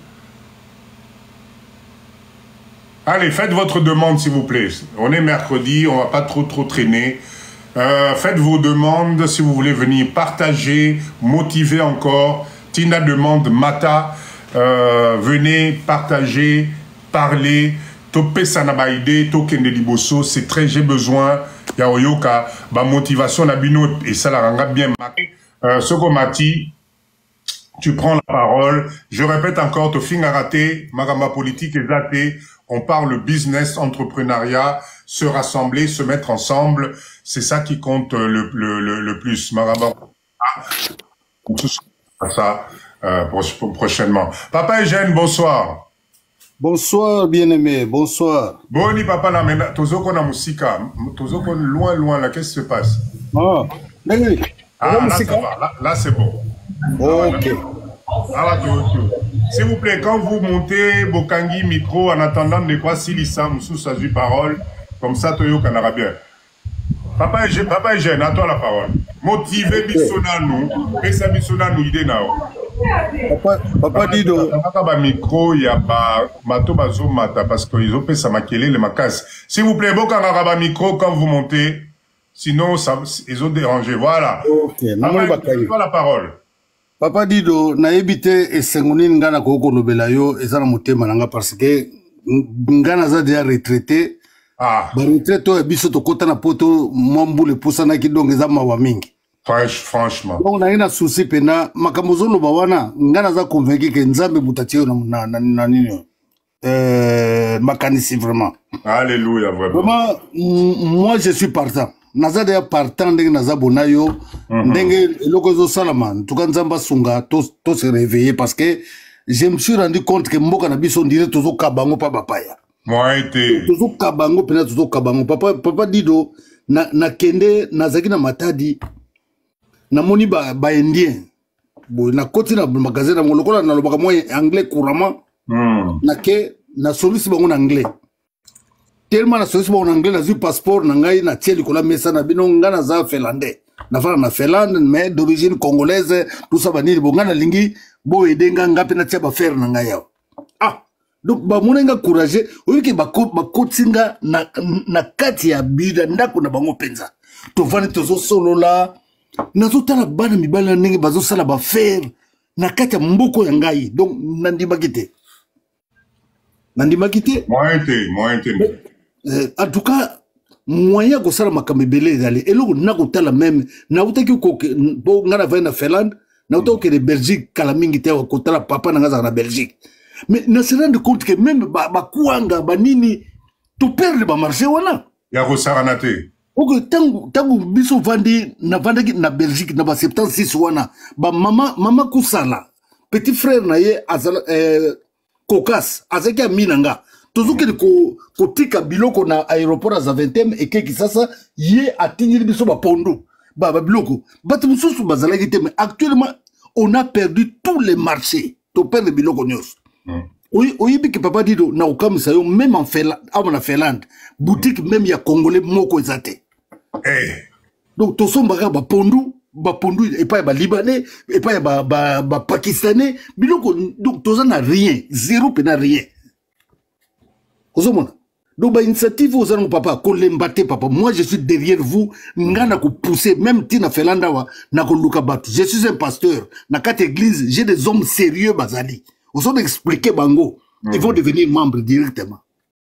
Allez, faites votre demande s'il vous plaît. On est mercredi, on va pas trop traîner. Faites vos demandes si vous voulez venir partager, motiver encore. Tina demande Mata. Venez partager, parler. Topé Sanabaïde, Tokende Liboso, c'est très, j'ai besoin ya oyoka ba motivation na bino et ça la ranga bien. Soko Mati, tu prends la parole. Je répète encore, Tofing a raté, Magamba politique et zaté. On parle business, entrepreneuriat, se rassembler, se mettre ensemble. C'est ça qui compte le plus. Magamba, ça prochainement. Papa Eugène, bonsoir. Bonsoir, bien-aimé, bonsoir. Boni, papa, là, maintenant, Tozoko na musika. Tozoko loin, là, qu'est-ce qui se passe? Ah, là, ça va. Là, c'est bon. Ok. S'il vous plaît, quand vous montez Bokangi micro en attendant de quoi Silissa Moussou sa parole, comme ça, Toyo Kanara bien. Papa Eugène, à toi la parole. Motivez Bissona nous, et ça Bissona nous idée now. Papa Dido. Ba micro, il y a pas mato bazo mata parce qu'ils ont fait ça maquiller les macasses. S'il vous plaît, Bokanara ba micro quand vous montez, sinon ça, ils ont dérangé. Voilà. Ok, toi la parole. Papa Dido, na ebite esengoni ngana koko nobela yo ezana motema nanga parce que ngana za déjà retraité. Ah. Ba retraité to biso to kota na poto mwambule pusana kidonge za mawa mingi. Franchement. Donc na ina souci pena makamozo no bawana ngana za convaincu que nzambe mutatiyo na nini makanisi vraiment. Alléluia vraiment. Vraiment moi je suis partant. Naza de partant ndenge naza bonayo ndenge eloko zo salama tuka nzamba sunga to se réveiller parce que je me suis rendu compte que mboka na biso ndire tozo kabango pa bapaya moi été tozo kabango pena tozo kabango papa Dido na kende nazaki na matadi na moni ba indien bo na koti na magasin na ngolokola na lobaka moi anglais couramment na ke na solusi bango na anglais tellement na solusi bango na anglais na zu passeport na ngai na tieli kola mesa na bino ngana za finlandais na fala na Finlande mais d'origine congolaise tout ça banini bo ngana lingi bo edenga ngapi na tia ba faire na ngai yaw ah donc ba monenga courage oyiki ba kotinga na kati ya bida ndako na bango penza to vani tozo solola nazo tala bana mibala ndenge bazo sala ba faire na kati ya mboko ya ngai donc nandimaki te moi été en tout cas moyen ko sala makamebele ezali eloko nako tala même na utaki ko bo ngana va na Finlande na utaki de Belgique kala mingi te ko tala papa na ngaza na Belgique mais na se rendre compte que même ba kuanga ba nini to perdre ba marché wana ya ko saranate. Ok, tangu biso vandi na Belgique na ba 76 wana ba mama kusala petit frère na ye azala kokas azaki aminanga tozuki ko tika biloko na aéroport za 20e et keki sasa ye atingiri biso ba pondo ba biloko batu mususu bazalaki te mais actuellement on a perdu tous les marchés to perdre biloko nyos. Oui, que papa Dido na ukamisa yo même en Finlande boutique même ya congolais moko ezate. Donc to sombaka ba pondu et pas ba libanais et pas ba pakistanais biloko donc to na rien zéro pena rien. Ozomona. Donc ba initiative ozana papa kolembate papa moi je suis derrière vous ngana ko pousser même tina Finlande wa na ko luka batu. Je suis un pasteur na quatre église j'ai des hommes sérieux bazali. Vous ont expliqué bango ils vont devenir membres directement.